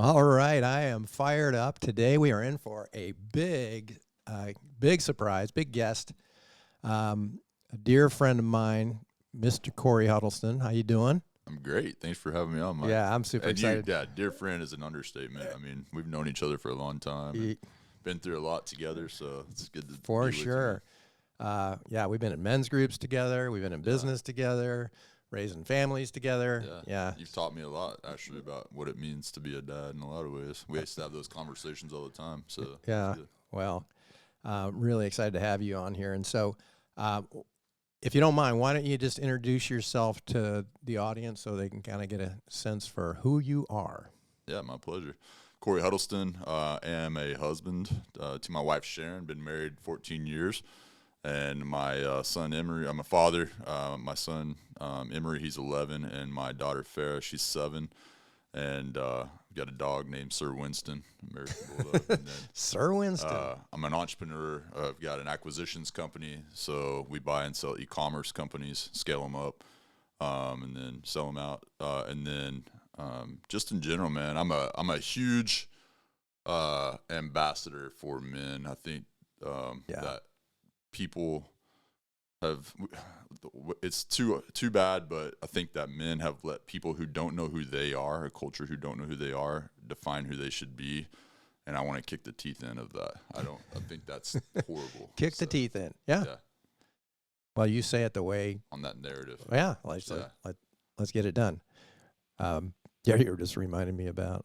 All right, I am fired up. Today we are in for a big surprise, big guest. A dear friend of mine, Mr. Cory Huddleston. How you doing? I'm great. Thanks for having me on, Mike. Yeah, I'm super excited. Dear friend is an understatement. I mean, we've known each other for a long time, and been through a lot together, so it's good to For be with sure. Yeah, we've been in men's groups together. We've been in business together, raising families together. you. Yeah. You've taught me a lot, actually, about what it means to be a dad in a lot of ways. We used to have those conversations all the time, so Yeah. Well, really excited to have you on here. And so, if you don't mind, why don't you just introduce yourself to the audience so they can kind of get a sense for who you are? Yeah, my pleasure. Cory Huddleston. Am a husband to my wife, Sharon. Been married 14 years. And my son, Emery, I'm a father. My son, Emery, he's 11. And my daughter, Farah, she's 7. And we got a dog named Sir Winston, American Bulldog. And then, Sir Winston. I'm an entrepreneur. I've got an acquisitions company, so we buy and sell e-commerce companies, scale them up, and then sell them out. And then just in general, man, I'm a huge ambassador for men. I think that people have, it's too bad, but I think that men have let people who don't know who they are, a culture who don't know who they are, define who they should be, and I want to kick the teeth in of that. I think that's horrible. Kick the teeth in. Yeah. Well, you say it the way on that narrative. Yeah. Let's get it done. Yeah, you were just reminding me about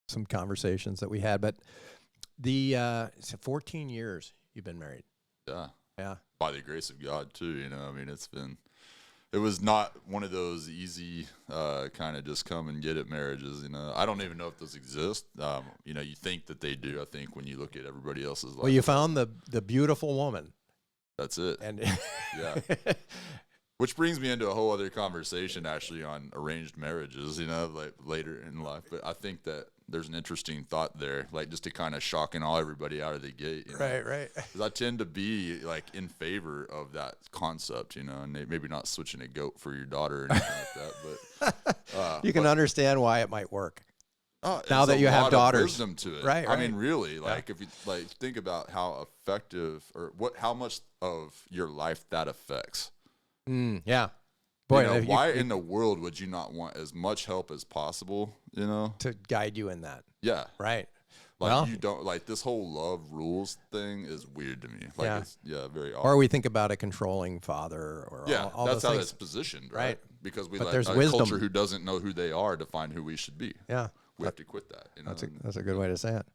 some conversations that we had, but it's 14 years you've been married. Yeah. Yeah. By the grace of God too, I mean, it was not one of those easy kind of just come and get it marriages, I don't even know if those exist. You think that they do. I think when you look at everybody else's life. Well, you found the beautiful woman. That's it. And yeah. Which brings me into a whole other conversation actually on arranged marriages, like later in life. But I think that there's an interesting thought there, like just to kind of shock and awe everybody out of the gate. Right. Because I tend to be like in favor of that concept, and maybe not switching a goat for your daughter or anything like that. But you can understand why it might work. Now that you have daughters, daughters, wisdom to it. Right. I mean, really, like if you think about how effective or how much of your life that affects. Yeah. Boy, why in the world would you not want as much help as possible, to guide you in that? Yeah. Right. You don't like this whole love rules thing is weird to me. It's very odd. Or we think about a controlling father or all that's those how things. it's positioned, right? Because we let there's a wisdom. culture who doesn't know who they are define who we should be. Yeah. We have to quit that. That's a good way to say it.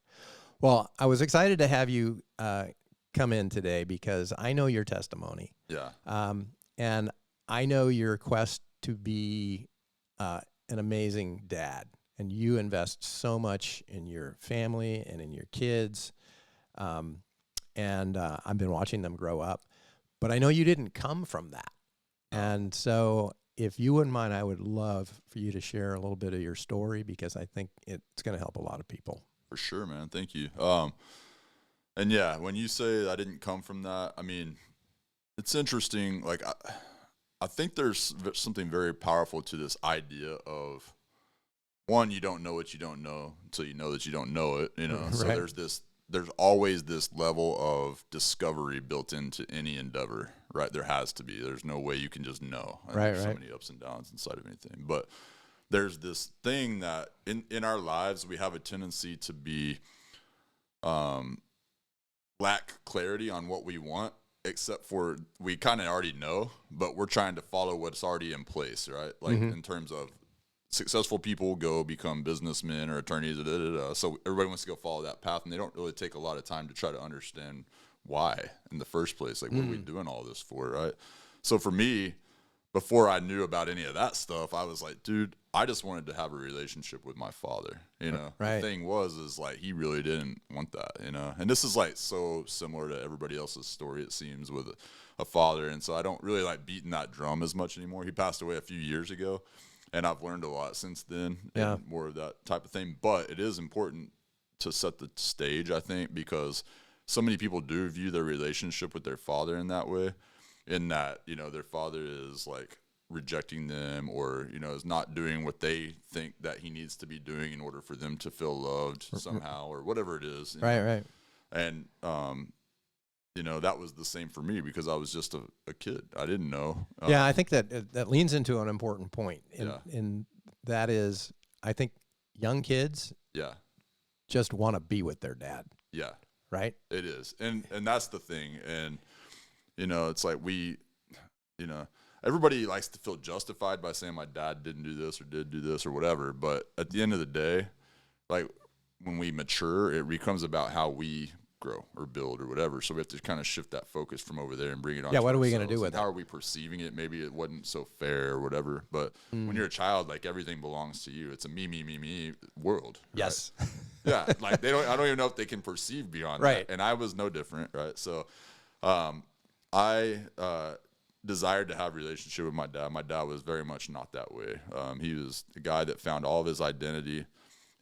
Well, I was excited to have you come in today because I know your testimony. Yeah. And I know your quest to be an amazing dad, and you invest so much in your family and in your kids, and I've been watching them grow up. But I know you didn't come from that, and so if you wouldn't mind, I would love for you to share a little bit of your story because I think it's going to help a lot of people. For sure, man. Thank you. And yeah, when you say I didn't come from that, I mean, it's interesting. Like, I think there's something very powerful to this idea of, one, you don't know what you don't know until you know that you don't know it, Right. So there's always this level of discovery built into any endeavor, right? There has to be. There's no way you can just know. There's so many ups and downs inside of anything. But there's this thing that in our lives, we have a tendency to be, lack clarity on what we want, except for we kind of already know, but we're trying to follow what's already in place, right? Like in terms of successful people go become businessmen or attorneys, so everybody wants to go follow that path, and they don't really take a lot of time to try to understand why in the first place. Like, what are we doing all this for, right? So for me, before I knew about any of that stuff, I was like, dude, I just wanted to have a relationship with my father, Right. The thing is like, he really didn't want that, and this is like so similar to everybody else's story, it seems, with a father. And so I don't really like beating that drum as much anymore. He passed away a few years ago, and I've learned a lot since then, and more of that type of thing. But it is important to set the stage, I think, because so many people do view their relationship with their father in that way, in that, their father is like rejecting them, or, you know, is not doing what they think that he needs to be doing in order for them to feel loved somehow, or whatever it is. Right. And, you know, that was the same for me because I was just a kid. I didn't know. Yeah, I think that leans into an important point. And that is, I think young kids just want to be with their dad. Yeah. Right? It is. And that's the thing. And, you know, it's like you know, everybody likes to feel justified by saying my dad didn't do this or did do this or whatever. But at the end of the day, like when we mature, it becomes about how we grow or build or whatever. So we have to kind of shift that focus from over there and bring it on. Yeah, what are we going to do with it? How are we perceiving it? Maybe it wasn't so fair or whatever. But when you're a child, like everything belongs to you. It's a me world. Right? Yes. Yeah, like I don't even know if they can perceive beyond that. And I was no different, right? So I desired to have a relationship with my dad. My dad was very much not that way. He was a guy that found all of his identity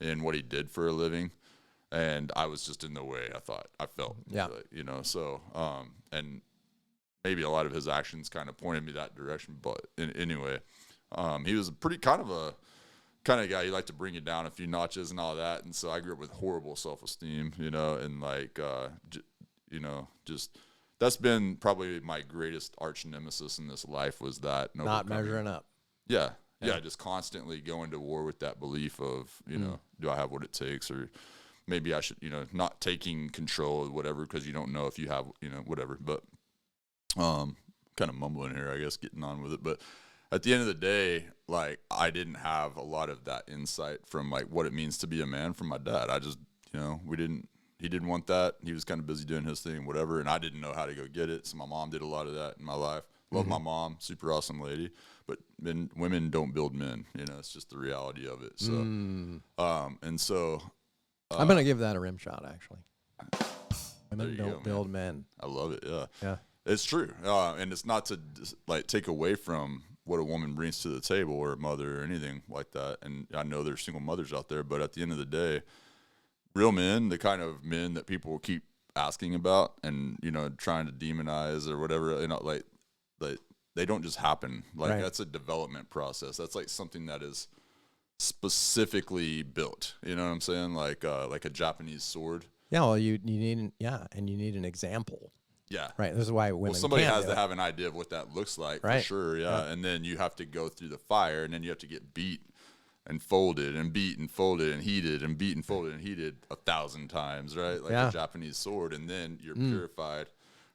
in what he did for a living, and I was just in the way. I felt, you know. So, and maybe a lot of his actions kind of pointed me that direction. But anyway, he was a pretty kind of guy. He liked to bring you down a few notches and all that. And so I grew up with horrible self-esteem, you know, and like, you know, just. That's been probably my greatest arch nemesis in this life, was that not measuring up. Yeah, just constantly going to war with that belief of, you know, do I have what it takes, or maybe I should, you know, not taking control of whatever because you don't know if you have, you know, whatever. But kind of mumbling here, I guess, getting on with it. But at the end of the day, like, I didn't have a lot of that insight from like what it means to be a man from my dad. I just, you know, he didn't want that. He was kind of busy doing his thing, whatever, and I didn't know how to go get it. So my mom did a lot of that in my life. Love my mom, super awesome lady, but women don't build men. You know, it's just the reality of it. So, and so I'm gonna give that a rim shot. Actually, women don't build men. I love it. Yeah, it's true, and it's not to like take away from what a woman brings to the table, or a mother, or anything like that. And I know there's single mothers out there, but at the end of the day, real men, the kind of men that people keep asking about and, you know, trying to demonize or whatever, you know, like they don't just happen. Like that's a development process. That's like something that is specifically built. You know what I'm saying? Like a Japanese sword. Yeah. Well, you need and you need an example. Yeah. Right. This is why women. Well, somebody has to have an idea of what that looks like, for sure. Yeah. And then you have to go through the fire, and then you have to get beat and folded and beat and folded and heated and beat and folded and heated 1,000 times, right? Like a Japanese sword. And then you're purified.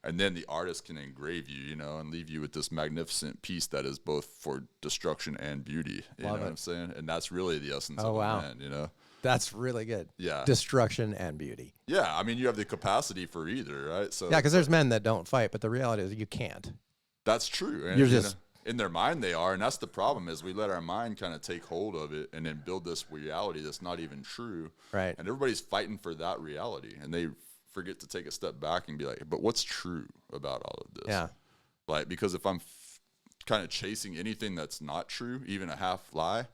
And then the artist can engrave you, you know, and leave you with this magnificent piece that is both for destruction and beauty. You know what I'm saying? And that's really the essence of a man, you know? That's really good. Yeah. Destruction and beauty. Yeah. I mean, you have the capacity for either, right? So yeah, because there's men that don't fight, but the reality is you can't. That's true. And, you're just... in their mind they are, and that's the problem, is we let our mind kind of take hold of it and then build this reality that's not even true. Right. And everybody's fighting for that reality, and they forget to take a step back and be like, but what's true about all of this? Yeah. Like, because if I'm kind of chasing anything that's not true, even a half lie,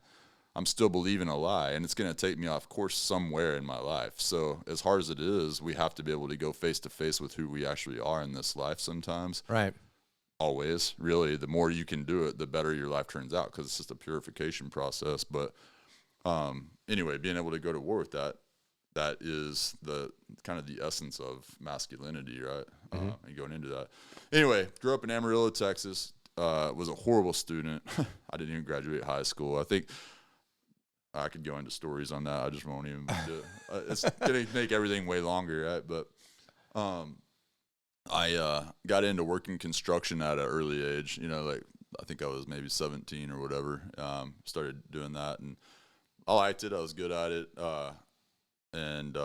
I'm still believing a lie, and it's going to take me off course somewhere in my life. So as hard as it is, we have to be able to go face to face with who we actually are in this life sometimes. Right. Always, really, the more you can do it, the better your life turns out, because it's just a purification process. But anyway, being able to go to war with that is the kind of the essence of masculinity, right? And going into that. Anyway, grew up in Amarillo, Texas. Was a horrible student. I didn't even graduate high school. I think I could go into stories on that. I just won't even do it. It's going to make everything way longer, right? But I got into working construction at an early age, you know, like I think I was maybe 17 or whatever. Started doing that, and I liked it. I was good at it. And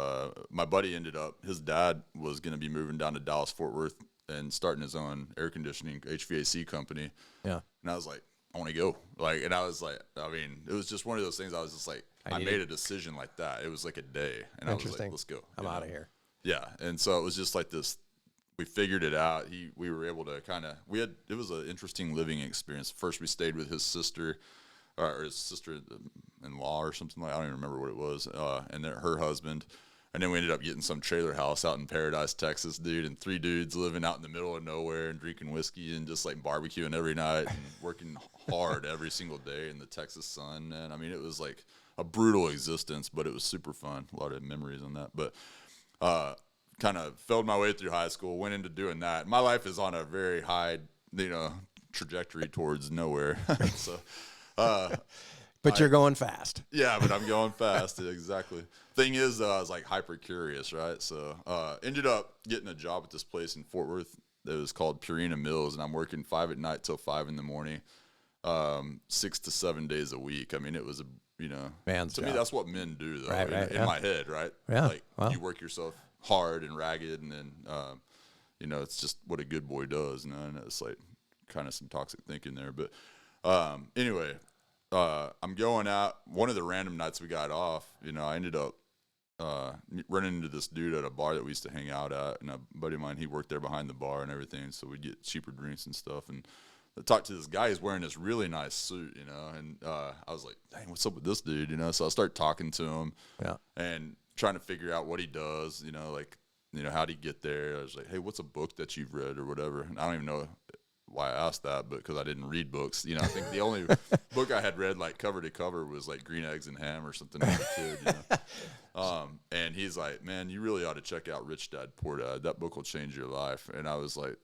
my buddy ended up, his dad was going to be moving down to Dallas-Fort Worth and starting his own air conditioning HVAC company. Yeah. And I was like, I want to go. Like, and I was like, I mean, it was just one of those things. I was just like, I made a decision like that. It was like a day, and I was like, let's go. I'm out of here. Yeah. And so it was just like this. We figured it out. We were able to kind of, it was an interesting living experience. First, we stayed with his sister, or his sister-in-law or something like, I don't even remember what it was, and then her husband. And then we ended up getting some trailer house out in Paradise, Texas, dude, and 3 dudes living out in the middle of nowhere and drinking whiskey and just like barbecuing every night and working hard every single day in the Texas sun. And I mean, it was like a brutal existence, but it was super fun. A lot of memories on that. But kind of felled my way through high school, went into doing that. My life is on a very high, trajectory towards nowhere. So, but you're going fast. Yeah, but I'm going fast. Exactly. Thing is, I was like hyper curious, right? So, ended up getting a job at this place in Fort Worth that was called Purina Mills, and I'm working 5 at night till 5 in the morning, 6 to 7 days a week. I mean, it was Man's to job. me, that's what men do, though. Right, in my head, right? Yeah. Like you work yourself hard and ragged, and then it's just what a good boy does. And it's like kind of some toxic thinking there, but anyway. I'm going out. One of the random nights we got off, I ended up running into this dude at a bar that we used to hang out at, and a buddy of mine, he worked there behind the bar and everything, so we'd get cheaper drinks and stuff. And I talked to this guy. He's wearing this really nice suit, and I was like, dang, what's up with this dude, So I started talking to him and trying to figure out what he does, how'd he get there? I was like, hey, what's a book that you've read or whatever? And I don't even know why I asked that, but because I didn't read books, I think the only book I had read like cover to cover was like Green Eggs and Ham or something as a kid, and he's like, man, you really ought to check out Rich Dad Poor Dad. That book will change your life. And I was like,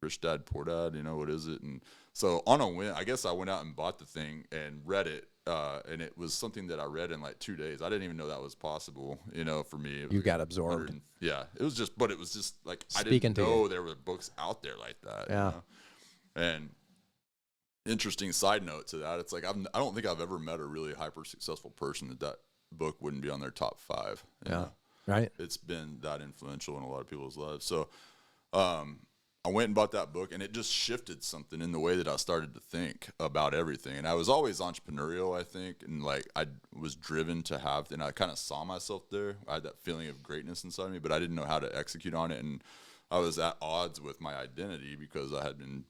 Rich Dad Poor Dad, what is it? And so on a whim, I guess I went out and bought the thing and read it, and it was something that I read in like 2 days. I didn't even know that was possible, for me. You got absorbed. Yeah, it was just like I Speaking didn't know there were books out there like that. Yeah. And interesting side note to that, it's like I don't think I've ever met a really hyper successful person that book wouldn't be on their top 5. Right. It's been that influential in a lot of people's lives. So I went and bought that book, and it just shifted something in the way that I started to think about everything. And I was always entrepreneurial, I think, and like I was driven to have, and I kind of saw myself there. I had that feeling of greatness inside me, but I didn't know how to execute on it. And I was at odds with my identity because I had been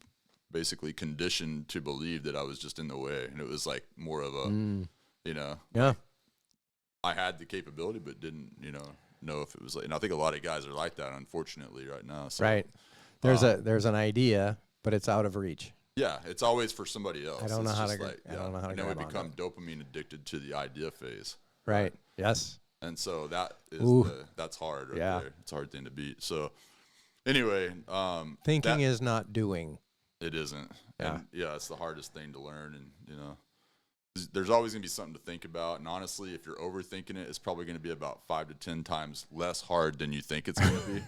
basically conditioned to believe that I was just in the way. And it was like more of a, I had the capability, but didn't, know if it was like, and I think a lot of guys are like that, unfortunately, right now. So, right. There's an idea, but it's out of reach. Yeah. It's always for somebody else. I don't know how to, I don't know how to. And then we become dopamine addicted to the idea phase. Right. Yes. And so that is that's hard right there. It's a hard thing to beat. So anyway, thinking is not doing. It isn't. Yeah. And it's the hardest thing to learn. And, there's always going to be something to think about. And honestly, if you're overthinking it, it's probably going to be about 5 to 10 times less hard than you think it's going to be.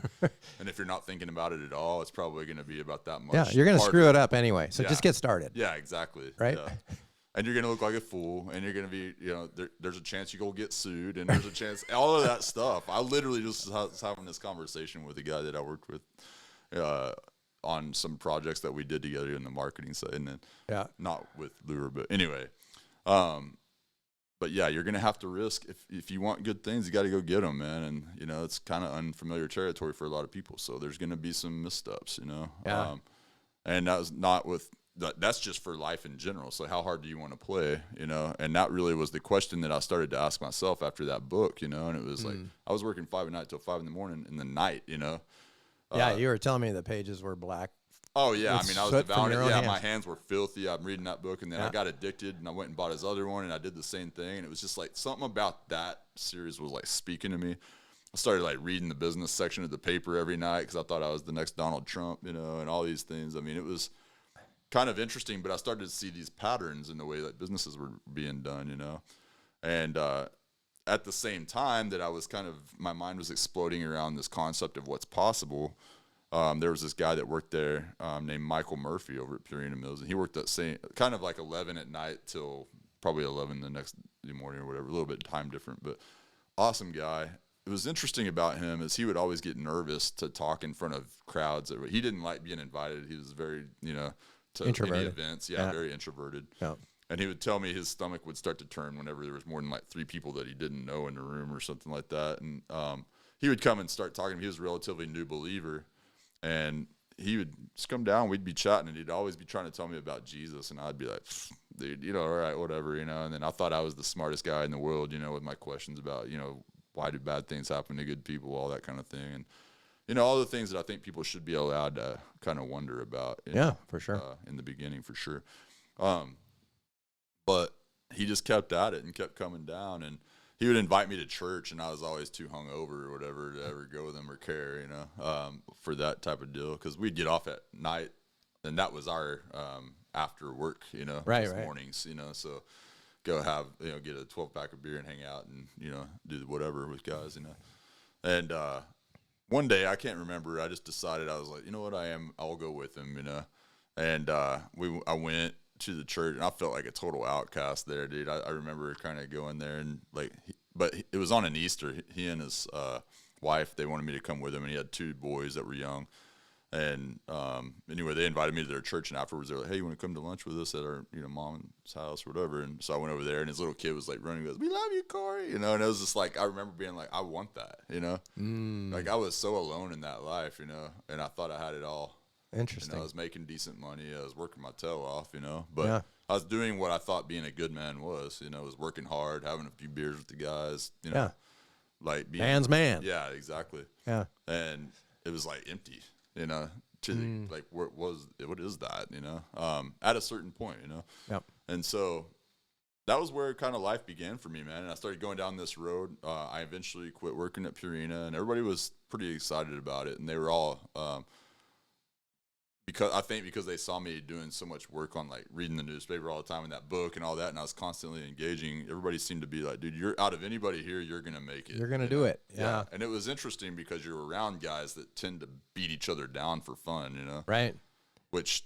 And if you're not thinking about it at all, it's probably going to be about that much. Yeah, you're going to screw it up anyway. So just get started. Yeah, exactly. Right? Yeah. And you're going to look like a fool, and you're going to be, there's a chance you go get sued, and there's a chance, all of that stuff. I literally just was having this conversation with a guy that I worked with on some projects that we did together in the marketing side, and then not with Lure, but anyway. But yeah, you're going to have to risk if you want good things, you got to go get them, man. And, it's kind of unfamiliar territory for a lot of people. So there's going to be some missteps, Yeah. And that was not with, that's just for life in general. So how hard do you want to play, And that really was the question that I started to ask myself after that book, and it was like, I was working 5 at night till 5 in the morning in the night, Yeah, you were telling me the pages were black. Oh, yeah. I mean, I was devouring it. Yeah, hands. My hands were filthy. I'm reading that book, and then I got addicted, and I went and bought his other one, and I did the same thing. And it was just like something about that series was like speaking to me. I started like reading the business section of the paper every night because I thought I was the next Donald Trump, and all these things. I mean, it was kind of interesting, but I started to see these patterns in the way that businesses were being done, And at the same time that I was my mind was exploding around this concept of what's possible. There was this guy that worked there named Michael Murphy over at Purina Mills, and he worked that same kind of like 11 at night till probably 11 the next morning or whatever, a little bit time different, but awesome guy. It was interesting about him is he would always get nervous to talk in front of crowds. He didn't like being invited. He was very, to any events. Yeah, very introverted. Yeah. And he would tell me his stomach would start to turn whenever there was more than like 3 people that he didn't know in the room or something like that. And he would come and start talking. He was a relatively new believer. And he would just come down, we'd be chatting, and he'd always be trying to tell me about Jesus. And I'd be like, dude, all right, whatever, And then I thought I was the smartest guy in the world, with my questions about, why do bad things happen to good people, all that kind of thing. And, you know, all the things that I think people should be allowed to kind of wonder about. For sure. In the beginning, for sure. But he just kept at it and kept coming down, and he would invite me to church, and I was always too hungover or whatever to ever go with him or care, you know, for that type of deal. Because we'd get off at night, and that was our after work, you know, mornings, you know, so go have, you know, get a 12-pack of beer and hang out and, you know, do whatever with guys, you know. And one day, I can't remember, I just decided, I was like, you know what, I'll go with him, you know. And I went to the church, and I felt like a total outcast there, dude. I remember kind of going there, and like, but it was on an Easter. He and his wife, they wanted me to come with him, and he had 2 boys that were young. And anyway, they invited me to their church, and afterwards they're like, "Hey, you want to come to lunch with us at our, you know, mom's house or whatever?" And so I went over there, and his little kid was like running, goes, "We love you, Cory," you know. And it was just like, I remember being like, I want that, you know. Like, I was so alone in that life, you know, and I thought I had it all. Interesting. You know, I was making decent money. I was working my tail off, you know, but I was doing what I thought being a good man was, you know, was working hard, having a few beers with the guys, you know, like being man's man. Yeah, exactly. Yeah. And it was like empty, you know, to like, what is that, you know, at a certain point, you know? Yep. And so that was where kind of life began for me, man. And I started going down this road. I eventually quit working at Purina, and everybody was pretty excited about it. And they were all, because they saw me doing so much work on like reading the newspaper all the time in that book and all that, and I was constantly engaging, everybody seemed to be like, dude, you're out of anybody here, you're going to make it. You're going to do it. Yeah. And it was interesting because you're around guys that tend to beat each other down for fun, you know? Right. Which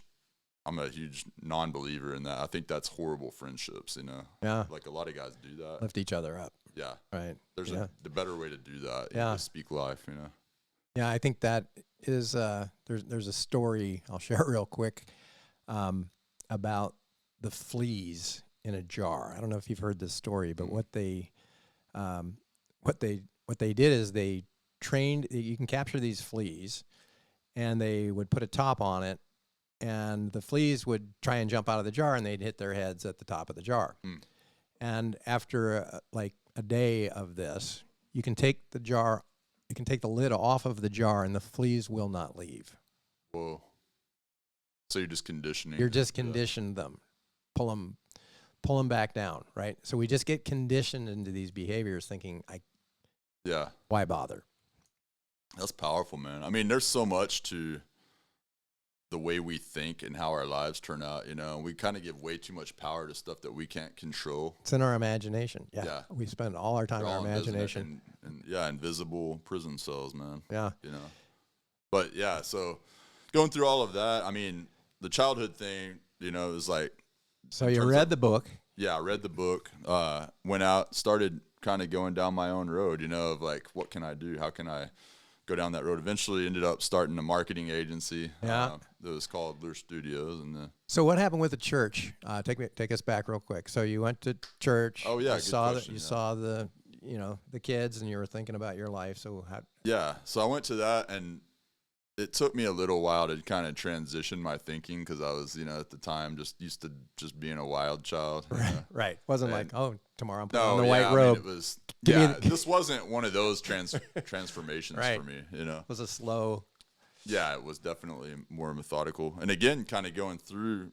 I'm a huge non-believer in that. I think that's horrible friendships, you know? Yeah. Like a lot of guys do that. Lift each other up. Yeah. Right. There's the better way to do that. Yeah. Just speak life, you know? Yeah, I think that is there's a story I'll share real quick about the fleas in a jar. I don't know if you've heard this story, but what they did is they trained. You can capture these fleas, and they would put a top on it, and the fleas would try and jump out of the jar, and they'd hit their heads at the top of the jar. And after like a day of this, you can take the jar. You can take the lid off of the jar, and the fleas will not leave. Whoa. So you're just conditioning. You're just conditioned them. Pull them back down, right? So we just get conditioned into these behaviors thinking, why bother? That's powerful, man. I mean, there's so much to the way we think and how our lives turn out, you know. We kind of give way too much power to stuff that we can't control. It's in our imagination. Yeah. We spend all our time in our imagination. And invisible prison cells, man. Yeah. You know. But yeah, so going through all of that, I mean, the childhood thing, you know, is like. So you read the book. Yeah, I read the book, went out, started kind of going down my own road, you know, of like, what can I do? How can I go down that road? Eventually ended up starting a marketing agency. Yeah. That was called Lure Studios. So what happened with the church? Take us back real quick. So you went to church. Oh yeah. You saw the you know, the kids, and you were thinking about your life. So so I went to that, and it took me a little while to kind of transition my thinking, because I was, you know, at the time just used to just being a wild child. Right. Wasn't like, oh, tomorrow I'm putting on the white robe. I mean, it was, this wasn't one of those transformations for me, you know. It was a slow. Yeah, it was definitely more methodical. And again, kind of going through,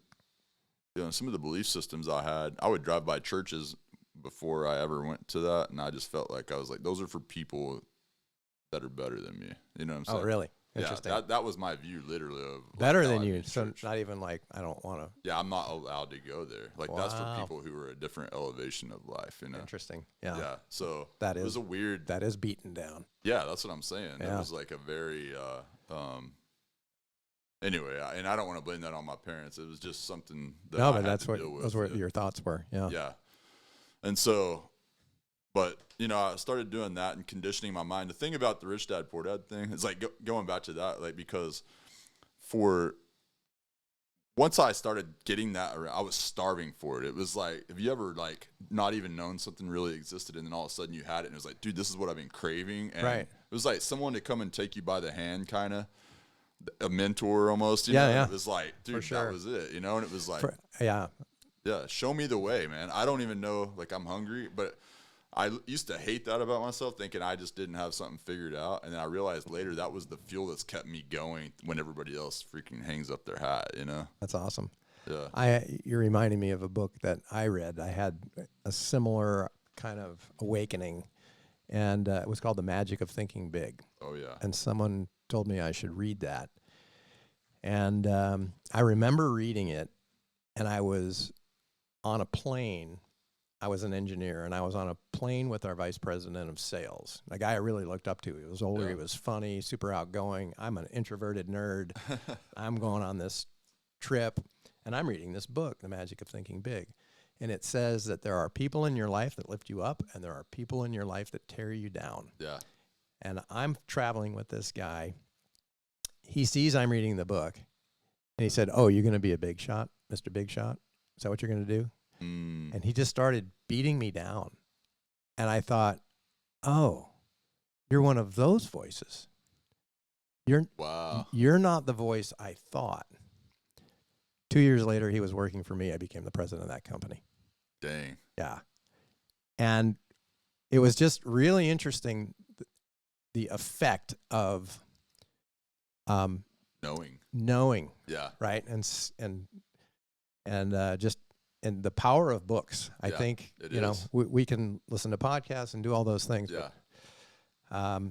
you know, some of the belief systems I had. I would drive by churches before I ever went to that, and I just felt like, I was like, those are for people that are better than me. You know what I'm saying? Oh, really? Interesting. Yeah, that was my view, literally, of like, better than you. So not even like, I don't want to. Yeah, I'm not allowed to go there. Like, that's for people who are a different elevation of life, you know. Interesting. Yeah. Yeah. So it was a weird. That is beaten down. Yeah, that's what I'm saying. Yeah. It was like a very. Anyway, and I don't want to blame that on my parents. It was just something that I had to deal with. Those were your thoughts were. Yeah. Yeah. And so, but, you know, I started doing that and conditioning my mind. The thing about the Rich Dad, Poor Dad thing is like going back to that, like, because once I started getting that around, I was starving for it. It was like, have you ever like not even known something really existed, and then all of a sudden you had it, and it was like, dude, this is what I've been craving. And it was like someone to come and take you by the hand, kind of a mentor almost. You know? Yeah. It was like, dude, that was it, you know? And it was like, yeah, show me the way, man. I don't even know, like, I'm hungry, but I used to hate that about myself, thinking I just didn't have something figured out. And then I realized later that was the fuel that's kept me going when everybody else freaking hangs up their hat, you know? That's awesome. Yeah. You're reminding me of a book that I read. I had a similar kind of awakening, and it was called The Magic of Thinking Big. Oh, yeah. And someone told me I should read that. And I remember reading it, and I was on a plane. I was an engineer, and I was on a plane with our vice president of sales, a guy I really looked up to. He was older, he was funny, super outgoing. I'm an introverted nerd. I'm going on this trip, and I'm reading this book, The Magic of Thinking Big. And it says that there are people in your life that lift you up, and there are people in your life that tear you down. Yeah. And I'm traveling with this guy. He sees I'm reading the book, and he said, "Oh, you're going to be a big shot, Mr. Big Shot? Is that what you're going to do?" And he just started beating me down. And I thought, "Oh, you're one of those voices. You're not the voice I thought." 2 years later, he was working for me. I became the president of that company. Dang. Yeah. And it was just really interesting, the effect of knowing. Yeah. Right. And just, and the power of books. I think, we can listen to podcasts and do all those things. Yeah. But,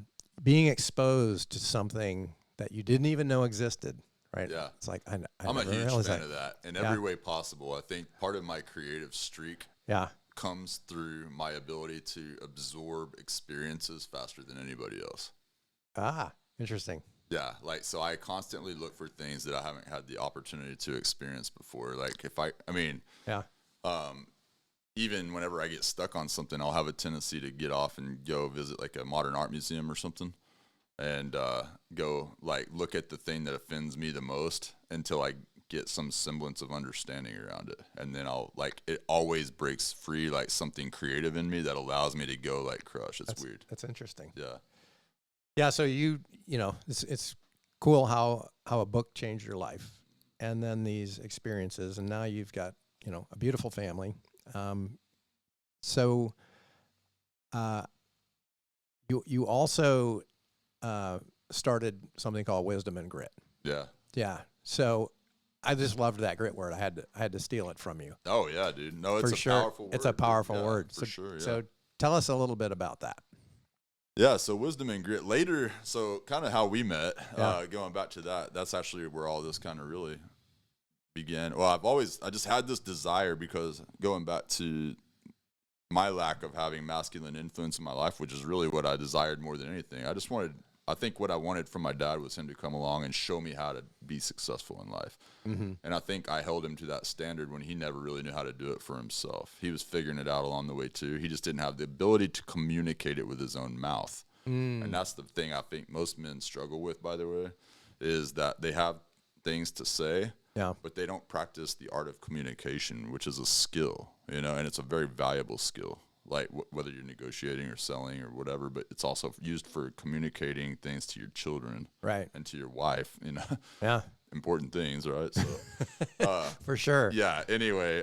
being exposed to something that you didn't even know existed. Right. Yeah. It's like, I'm a huge fan of that in every way possible. I think part of my creative streak comes through my ability to absorb experiences faster than anybody else. Ah, interesting. Yeah. Like, so I constantly look for things that I haven't had the opportunity to experience before. Like even whenever I get stuck on something, I'll have a tendency to get off and go visit like a modern art museum or something. And go like look at the thing that offends me the most until I get some semblance of understanding around it, and then I'll like it always breaks free like something creative in me that allows me to go like crush. That's weird. That's interesting. Yeah. So it's cool how a book changed your life, and then these experiences, and now you've got a beautiful family. So you also started something called Wisdom and Grit. Yeah. So I just loved that grit word. I had to steal it from you. Oh yeah, dude. No, it's powerful word. It's a powerful word. For sure. Yeah. So tell us a little bit about that. Yeah. So Wisdom and Grit later. So kind of how we met, going back to that, that's actually where all this kind of really began. Well, I just had this desire because going back to my lack of having masculine influence in my life, which is really what I desired more than anything. I think what I wanted from my dad was him to come along and show me how to be successful in life. Mm-hmm. And I think I held him to that standard when he never really knew how to do it for himself. He was figuring it out along the way too. He just didn't have the ability to communicate it with his own mouth. And that's the thing I think most men struggle with, by the way, is that they have things to say, but they don't practice the art of communication, which is a skill, and it's a very valuable skill. Like whether you're negotiating or selling or whatever, but it's also used for communicating things to your children, right, and to your wife. Important things, right? So, for sure. Yeah. Anyway,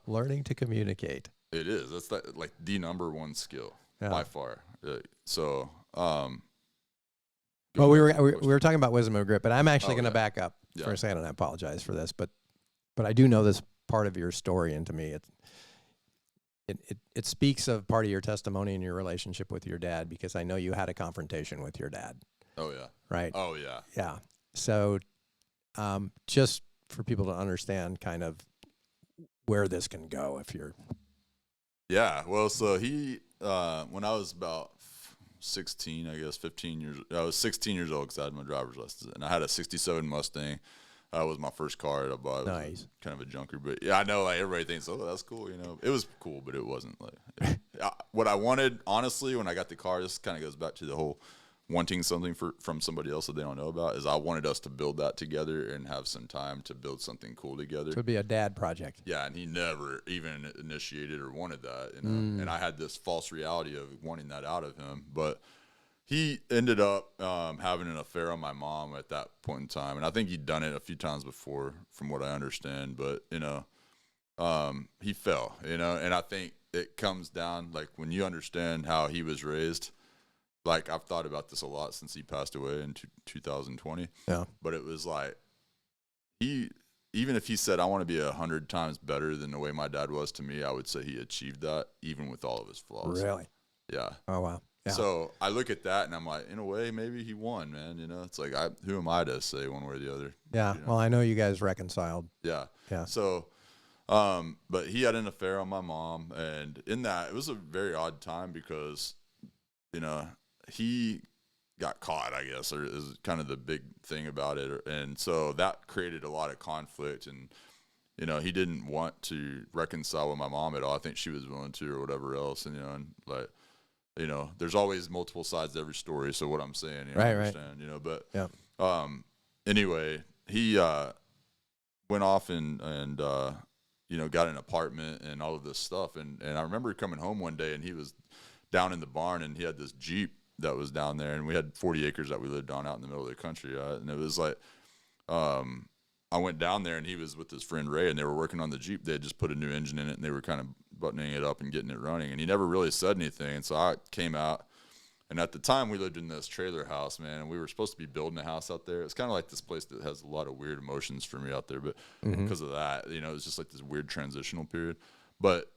learning to communicate. It is. That's like the number one skill by far. So, well, we were talking about wisdom and grit, but I'm actually going to back up for a second, and I apologize for this, but I do know this part of your story, and to me, it speaks of part of your testimony in your relationship with your dad, because I know you had a confrontation with your dad. Oh yeah. Right. Oh yeah. Yeah. So, just for people to understand kind of where this can go if you're. Yeah. Well, so he, when I was about 16, I guess 15 years, I was 16 years old because I had my driver's license, and I had a 67 Mustang. That was my first car that I bought. Nice. Kind of a junker, but yeah, I know like everybody thinks, oh, that's cool. It was cool, but it wasn't like what I wanted. Honestly, when I got the car, this kind of goes back to the whole wanting something from somebody else that they don't know about. Is I wanted us to build that together and have some time to build something cool together. It would be a dad project. Yeah, and he never even initiated or wanted that. And I had this false reality of wanting that out of him, but. He ended up having an affair on my mom at that point in time, and I think he'd done it a few times before, from what I understand. But he fell, and I think it comes down, like, when you understand how he was raised, like, I've thought about this a lot since he passed away in 2020. Yeah. But it was like, even if he said, I want to be 100 times better than the way my dad was to me, I would say he achieved that, even with all of his flaws. Really? Yeah. Oh, wow. Yeah. So I look at that and I'm like, in a way, maybe he won, man. You know, it's like, who am I to say one way or the other? Yeah. You know? Well, I know you guys reconciled. Yeah. Yeah. So, but he had an affair on my mom, and in that, it was a very odd time because, you know, he got caught, I guess, or is kind of the big thing about it. And so that created a lot of conflict, and, you know, he didn't want to reconcile with my mom at all. I think she was willing to or whatever else. And, you know, and like, you know, there's always multiple sides to every story. So what I'm saying, you know, Right, I understand, you know, but, yeah. Anyway, he, went off and, you know, got an apartment and all of this stuff. And I remember coming home one day and he was down in the barn and he had this Jeep that was down there, and we had 40 acres that we lived on out in the middle of the country. And it was like, I went down there and he was with his friend Ray, and they were working on the Jeep. They had just put a new engine in it and they were kind of buttoning it up and getting it running. And he never really said anything. And so I came out, and at the time we lived in this trailer house, man, and we were supposed to be building a house out there. It's kind of like this place that has a lot of weird emotions for me out there, but because of that, you know, it's just like this weird transitional period. But,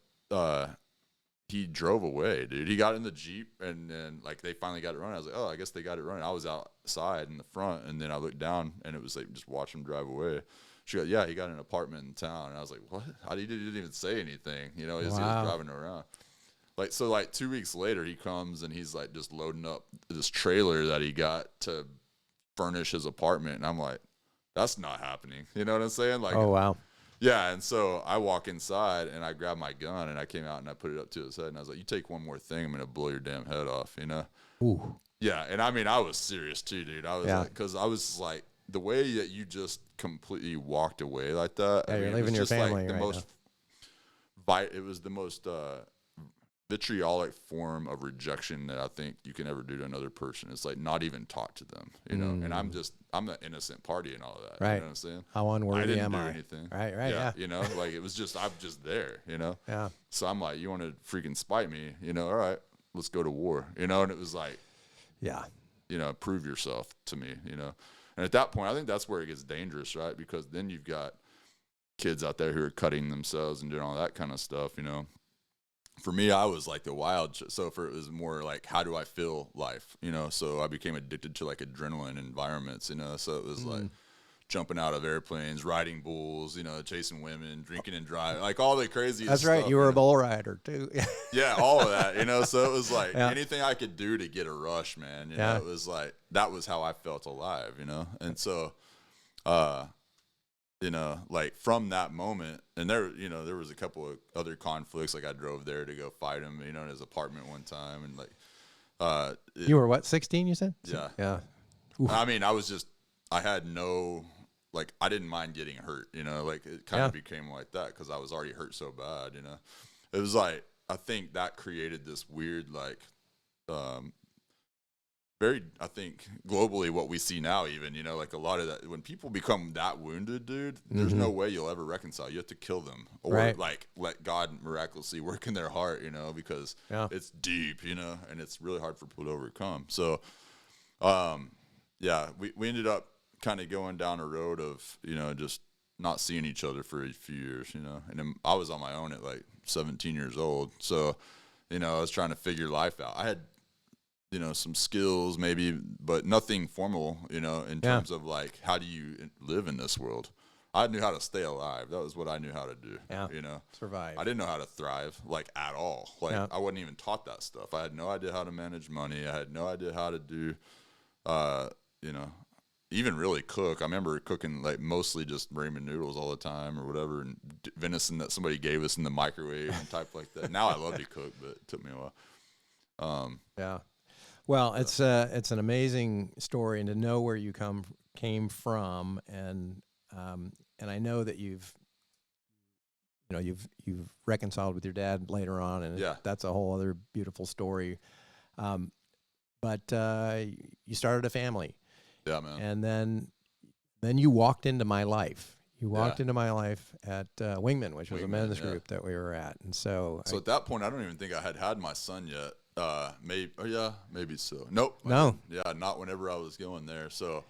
he drove away, dude. He got in the Jeep, and then, like, they finally got it running. I was like, oh, I guess they got it running. I was outside in the front, and then I looked down, and it was like, just watch him drive away. She goes, yeah, he got an apartment in town. And I was like, what? He didn't even say anything. You know, he was driving around. Like, so, like, 2 weeks later, he comes, and he's, like, just loading up this trailer that he got to furnish his apartment. And I'm like, that's not happening. You know what I'm saying? Like, Oh, wow. Yeah, and so I walk inside and I grab my gun and I came out and I put it up to his head and I was like, you take one more thing, I'm going to blow your damn head off, you know? Ooh. Yeah, and I mean, I was serious too, dude. I was like, because I was like, the way that you just completely walked away like that. Yeah, I mean, you're leaving your family like right it was the most vitriolic form of rejection that I think you can ever do to another person. It's like not even talk to them, you know? And I'm the innocent party and all of that. Right. You know what I'm saying? How unworthy am I? I didn't do anything. Right, yeah. You know, like it was just, I'm just there, you know? Yeah. So I'm like, you want to freaking spite me? You know, all right, let's go to war, you know? And it was like, yeah, you know, prove yourself to me, you know? And at that point, I think that's where it gets dangerous, right? Because then you've got kids out there who are cutting themselves and doing all that kind of stuff, you know? For me, I was like the wild. So it was more like, how do I feel life? You know, so I became addicted to like adrenaline environments, you know, so it was like jumping out of airplanes, riding bulls, you know, chasing women, drinking and driving, like all the crazy That's stuff. right. You were a bull rider too. Yeah, all of that, you know, so it was like anything I could do to get a rush, man. You know, it was like, that was how I felt alive, you know? And so, you know, like from that moment, and there, you know, there was a couple of other conflicts. Like I drove there to go fight him, you know, in his apartment one time, and like, you were what, 16? You said? Yeah, yeah. Oof. I mean, I had no, like, I didn't mind getting hurt, you know, like it kind of became like that because I was already hurt so bad, you know. It was like, I think that created this weird, like, very, I think, globally what we see now even, you know, like a lot of that, when people become that wounded, dude, there's no way you'll ever reconcile. You have to kill them or like let God miraculously work in their heart, you know, because it's deep, you know, and it's really hard for people to overcome. So, we ended up kind of going down a road of, you know, just not seeing each other for a few years, you know, and then I was on my own at like 17 years old. So, you know, I was trying to figure life out. I had, you know, some skills maybe, but nothing formal, you know, in terms of like, how do you live in this world? I knew how to stay alive. That was what I knew how to do, you know, survive. I didn't know how to thrive, like, at all. Like I wasn't even taught that stuff. I had no idea how to manage money. I had no idea how to do, you know, even really cook. I remember cooking like mostly just ramen noodles all the time or whatever, and venison that somebody gave us in the microwave and type like that. Now I love to cook, but it took me a while. Well, it's an amazing story, and to know where you came from, and I know that you've reconciled with your dad later on, and that's a whole other beautiful story. But you started a family, man, and then you walked into my life. You walked into my life at Wingman, which was a men's yeah. group that we were at. And so at that point, I don't even think I had my son yet. Maybe, maybe so. Nope. No. Yeah, not whenever I was going there. So,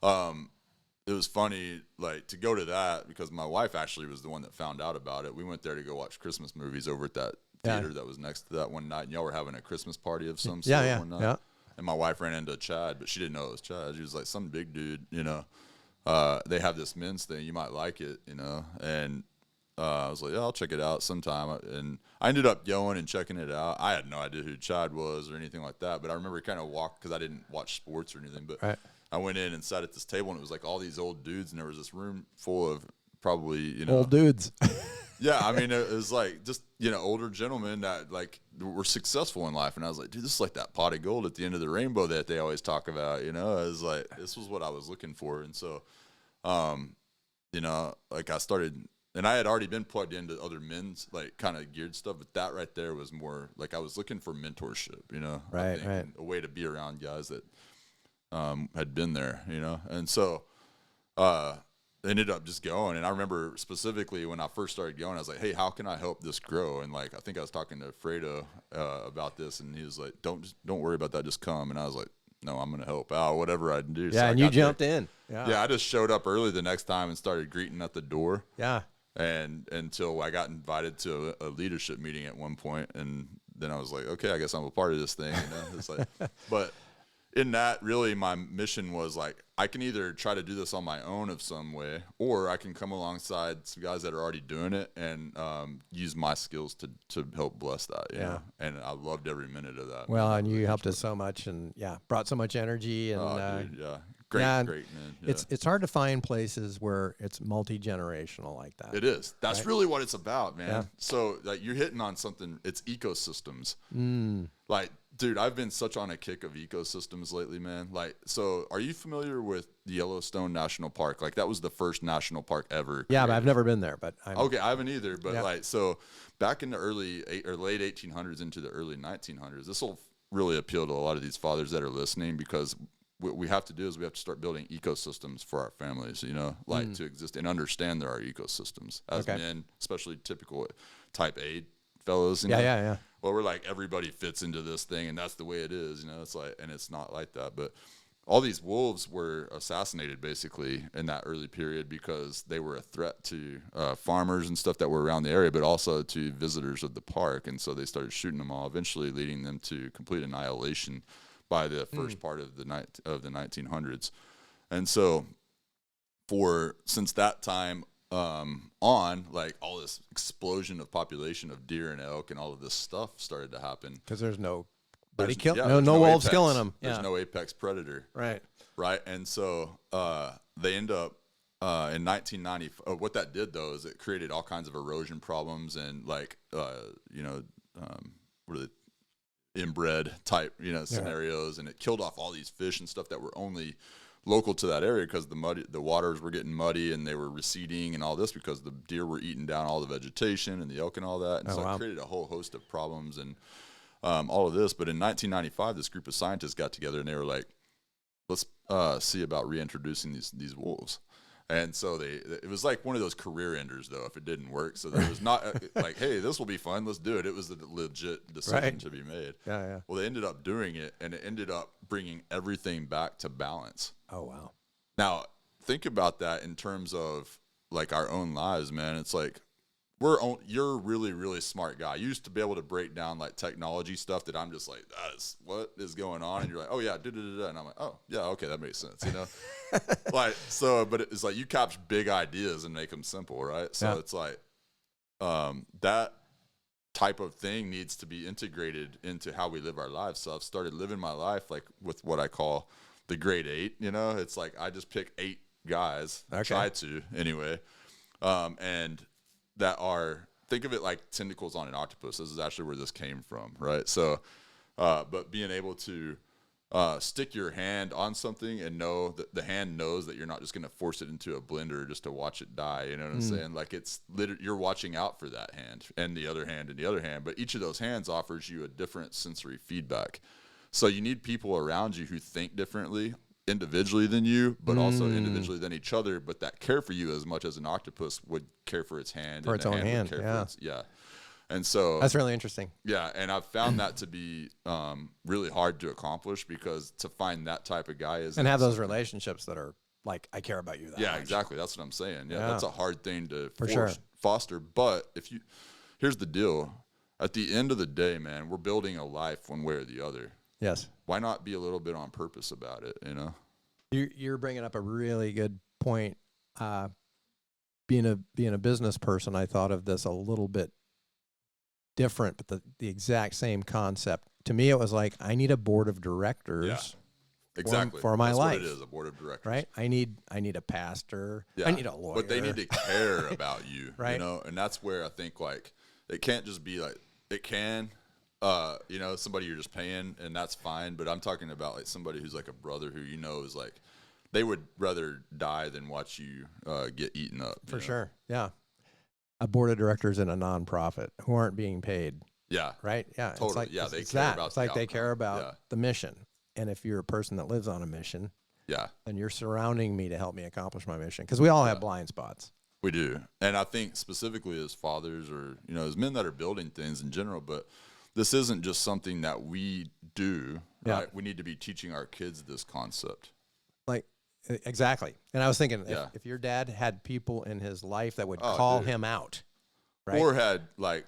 it was funny, like, to go to that because my wife actually was the one that found out about it. We went there to go watch Christmas movies over at that theater that was next to that one night. And y'all were having a Christmas party of some sort one night. Yeah. And my wife ran into Chad, but she didn't know it was Chad. She was like, some big dude, you know. They have this men's thing. You might like it, you know. And I was like, yeah, I'll check it out sometime. And I ended up going and checking it out. I had no idea who Chad was or anything like that. But I remember kind of walked because I didn't watch sports or anything. But I went in and sat at this table, and it was like all these old dudes. And there was this room full of probably, you know. Old dudes. Yeah, I mean, it was like just, you know, older gentlemen that, like, were successful in life. And I was like, dude, this is like that pot of gold at the end of the rainbow that they always talk about, you know. I was like, this was what I was looking for. And so, you know, like I started, and I had already been plugged into other men's, like, kind of geared stuff. But that right there was more, like, I was looking for mentorship, you know. Right. A way to be around guys that had been there, you know. And so, ended up just going. And I remember specifically when I first started going, I was like, hey, how can I help this grow? And, like, I think I was talking to Fredo about this, and he was like, don't worry about that, just come. And I was like, no, I'm going to help out, whatever I can do. Yeah, so and you jumped in. Yeah, I just showed up early the next time and started greeting at the door. Yeah. And until I got invited to a leadership meeting at one point, and then I was like, okay, I guess I'm a part of this thing. You know? It's like, but in that, really, my mission was like, I can either try to do this on my own of some way, or I can come alongside some guys that are already doing it and use my skills to help bless that. You know? And I loved every minute of that. Well, and you helped us so much, and brought so much energy. And dude, great, man. Yeah. It's hard to find places where it's multi-generational like that. It is. That's really what it's about, man. Yeah. So, like, you're hitting on something. It's ecosystems. Like, dude, I've been such on a kick of ecosystems lately, man. Like, so are you familiar with the Yellowstone National Park? Like, that was the first national park ever. Yeah, but I've never been there. But okay, I haven't either. But like, so back in the late 1800s into the early 1900s, this will really appeal to a lot of these fathers that are listening, because what we have to do is we have to start building ecosystems for our families, you know, like to exist and understand there are ecosystems as men, especially typical type A fellows. You know? Yeah. Well, we're like, everybody fits into this thing, and that's the way it is, you know. It's like, and it's not like that. But all these wolves were assassinated basically in that early period because they were a threat to farmers and stuff that were around the area, but also to visitors of the park. And so they started shooting them all, eventually leading them to complete annihilation by the first part of the 1900s. And so since that time on, like, all this explosion of population of deer and elk and all of this stuff started to happen. Because there's no no wolves apex. killing them. There's no apex predator. Right. And so they end up in 1990. What that did, though, is it created all kinds of erosion problems and, like, you know, what are they? Inbred type, you know, scenarios, and it killed off all these fish and stuff that were only local to that area because the waters were getting muddy and they were receding and all this because the deer were eating down all the vegetation and the elk and all that. And it created a whole host of problems and all of this. But in 1995, this group of scientists got together and they were like, let's see about reintroducing these wolves. And so it was like one of those career enders, though, if it didn't work. So there was not like, hey, this will be fun, let's do it. It was a legit decision to be made. Yeah. Well, they ended up doing it, and it ended up bringing everything back to balance. Oh, wow. Now, think about that in terms of, like, our own lives, man. It's like, you're a really, really smart guy. You used to be able to break down, like, technology stuff that I'm just like, what is going on? And you're like, oh, yeah, da-da-da-da. And I'm like, oh, yeah, okay, that makes sense, you know? Like, so, but it's like you capture big ideas and make them simple, right? So it's like that type of thing needs to be integrated into how we live our lives. So I've started living my life, like, with what I call the grade 8, you know? It's like I just pick 8 guys, try to anyway, and that are, think of it like tentacles on an octopus. This is actually where this came from, right? So, but being able to stick your hand on something and know that the hand knows that you're not just going to force it into a blender just to watch it die. You know what I'm saying? Like, it's you're watching out for that hand and the other hand and the other hand, but each of those hands offers you a different sensory feedback. So you need people around you who think differently individually than you, but also individually than each other, but that care for you as much as an octopus would care for its hand. For its own hand, yeah. And so that's really interesting. Yeah, and I've found that to be really hard to accomplish, because to find that type of guy is and have those relationships that are like, I care about you that much. Exactly. That's what I'm saying. Yeah, that's a hard thing to foster. But here's the deal. At the end of the day, man, we're building a life one way or the other. Yes. Why not be a little bit on purpose about it, you know? You're bringing up a really good point. Being a business person, I thought of this a little bit different, but the exact same concept. To me, it was like, I need a board of directors for my life. That's what it is, a board of directors. Right? I need a pastor. I need a lawyer. But they need to care about you, right? You know? And that's where I think, like, it can't just be like, it can, you know, somebody you're just paying, and that's fine. But I'm talking about like somebody who's like a brother who, you know, is like, they would rather die than watch you get eaten up. For sure. Yeah. A board of directors in a nonprofit who aren't being paid. Yeah. Right? Yeah. Totally. It's like, yeah. They care about it's like they care about the mission. And if you're a person that lives on a mission, then you're surrounding me to help me accomplish my mission. Because we all have blind spots. We do. And I think specifically as fathers, or, you know, as men that are building things in general, but this isn't just something that we do, right? We need to be teaching our kids this concept. Like, exactly. And I was thinking, if your dad had people in his life that would call him out, right? Or had, like,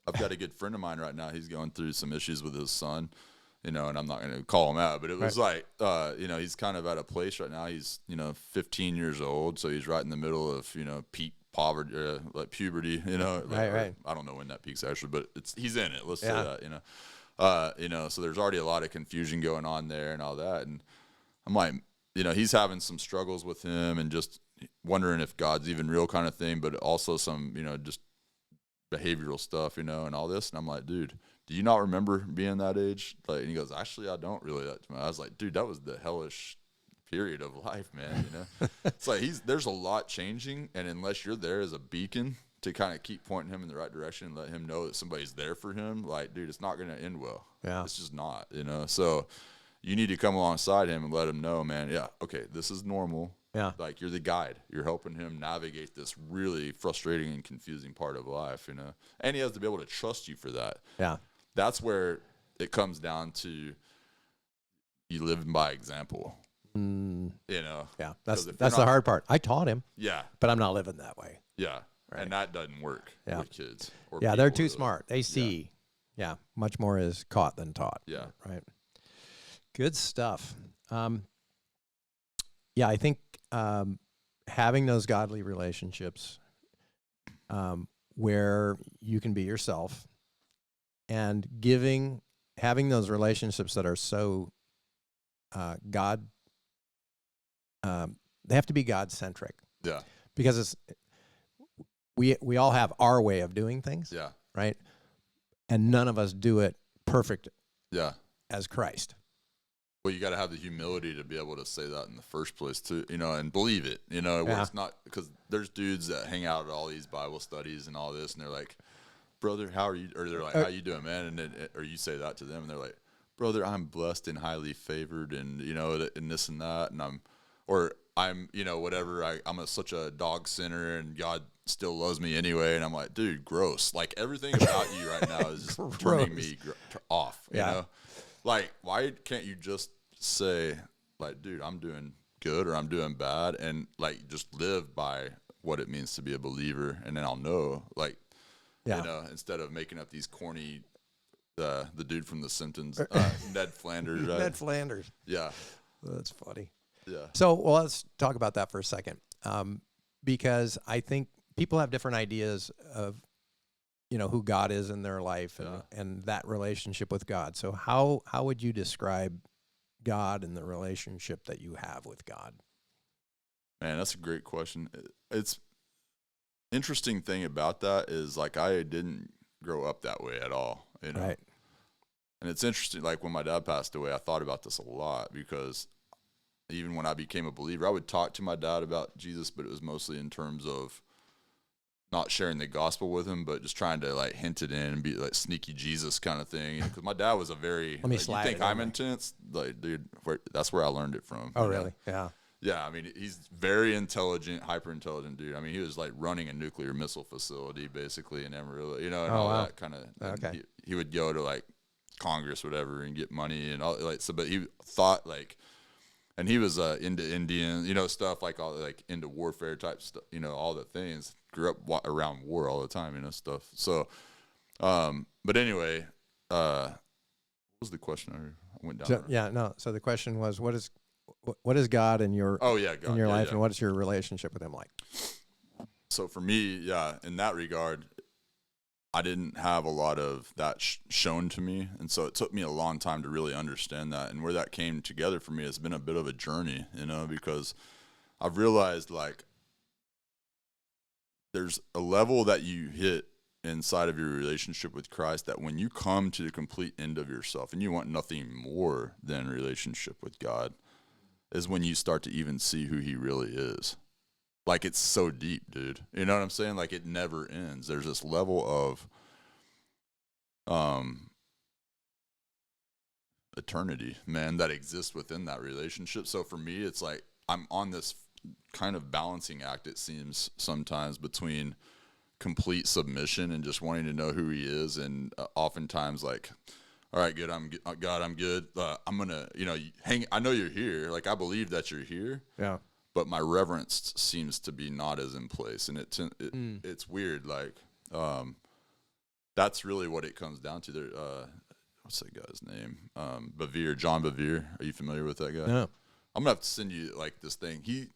I've got a good friend of mine right now. He's going through some issues with his son, you know, and I'm not going to call him out, but it was like, you know, he's kind of at a place right now. He's, you know, 15 years old. So he's right in the middle of, you know, peak poverty, like puberty, you know, right. I don't know when that peaks actually, but he's in it. Let's say that, you know, so there's already a lot of confusion going on there and all that. And I'm like, you know, he's having some struggles with him and just wondering if God's even real kind of thing, but also some, you know, just behavioral stuff, you know, and all this. And I'm like, dude, do you not remember being that age? Like, and he goes, actually, I don't really. I was like, dude, that was the hellish period of life, man. You know, it's like there's a lot changing, and unless you're there as a beacon to kind of keep pointing him in the right direction and let him know that somebody's there for him, like, dude, it's not going to end well. Yeah, it's just not. You know, so you need to come alongside him and let him know, man. Yeah, okay, this is normal. Yeah, like you're the guide. You're helping him navigate this really frustrating and confusing part of life. You know, and he has to be able to trust you for that. Yeah. That's where it comes down to you living by example. You know? Yeah, that's the hard part. I taught him. Yeah. But I'm not living that way. Yeah. Right. And that doesn't work with kids. Or they're too smart. They see. Yeah. Much more is caught than taught. Yeah. Right. Good stuff. I think having those godly relationships where you can be yourself, and having those relationships that are so God, they have to be God-centric. Yeah. Because we all have our way of doing things. Yeah. Right? And none of us do it perfect. Yeah. As Christ. Well, you got to have the humility to be able to say that in the first place, too, you know, and believe it, you know, where it's not, because there's dudes that hang out at all these Bible studies and all this, and they're like, brother, how are you? Or they're like, how you doing, man? And then, or you say that to them, and they're like, brother, I'm blessed and highly favored, and, you know, and this and that, and I'm, you know, whatever, I'm such a dog sinner, and God still loves me anyway, and I'm like, dude, gross. Like, everything about you right now is just turning me off, you know? Like, why can't you just say, like, dude, I'm doing good or I'm doing bad, and, like, just live by what it means to be a believer, and then I'll know, like, you know, instead of making up these corny, the dude from The Simpsons, Ned Flanders, right? Ned Flanders. Yeah. That's funny. Yeah. So, well, let's talk about that for a second, because I think people have different ideas of, you know, who God is in their life and that relationship with God. So how would you describe God and the relationship that you have with God? Man, that's a great question. It's interesting thing about that is, like, I didn't grow up that way at all, you know? Right. And it's interesting, like, when my dad passed away, I thought about this a lot, because even when I became a believer, I would talk to my dad about Jesus, but it was mostly in terms of not sharing the gospel with him, but just trying to like hint it in and be like sneaky Jesus kind of thing. Because my dad was a very, Let me like, slide you think it I'm over. intense? Like, dude, that's where I learned it from. Oh, you know? really? Yeah. Yeah, I mean, he's very intelligent, hyper intelligent dude. I mean, he was like running a nuclear missile facility basically in Amarillo, you know, and Oh, all wow. that kind of. Okay. He would go to like Congress, whatever, and get money and all like so. But he thought like, and he was into Indian, you know, stuff like all like into warfare type stuff, you know, all the things. Grew up around war all the time, you know, stuff. So, but anyway, what was the question? I went down. So, yeah, no. So the question was, what is God in your Oh yeah, God, in your yeah, life, yeah. and what is your relationship with Him like? So for me, yeah, in that regard, I didn't have a lot of that shown to me. And so it took me a long time to really understand that. And where that came together for me has been a bit of a journey, you know, because I've realized like there's a level that you hit inside of your relationship with Christ that when you come to the complete end of yourself and you want nothing more than a relationship with God is when you start to even see who He really is. Like it's so deep, dude. You know what I'm saying? Like it never ends. There's this level of eternity, man, that exists within that relationship. So for me, it's like I'm on this kind of balancing act, it seems sometimes, between complete submission and just wanting to know who He is, and oftentimes like, all right, good, God, I'm good. I'm gonna, you know, hang. I know you're here. Like I believe that you're here. Yeah. But my reverence seems to be not as in place, and it's weird. Like that's really what it comes down to. There, what's that guy's name? John Bevere. Are you familiar with that guy? No. I'm gonna have to send you like this thing. He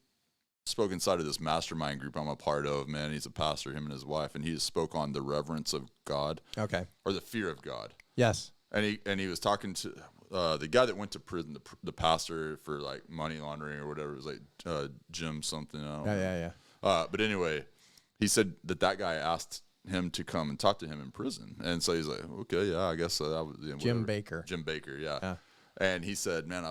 spoke inside of this mastermind group I'm a part of. Man, he's a pastor. Him and his wife, and he spoke on the reverence of God. Okay. Or the fear of God. Yes. And he was talking to the guy that went to prison, the pastor for like money laundering or whatever. It was like Jim something. I don't know. Yeah. But anyway, he said that guy asked him to come and talk to him in prison, and so he's like, okay, yeah, I guess that was Jim Baker. Jim Baker, yeah. And he said, man,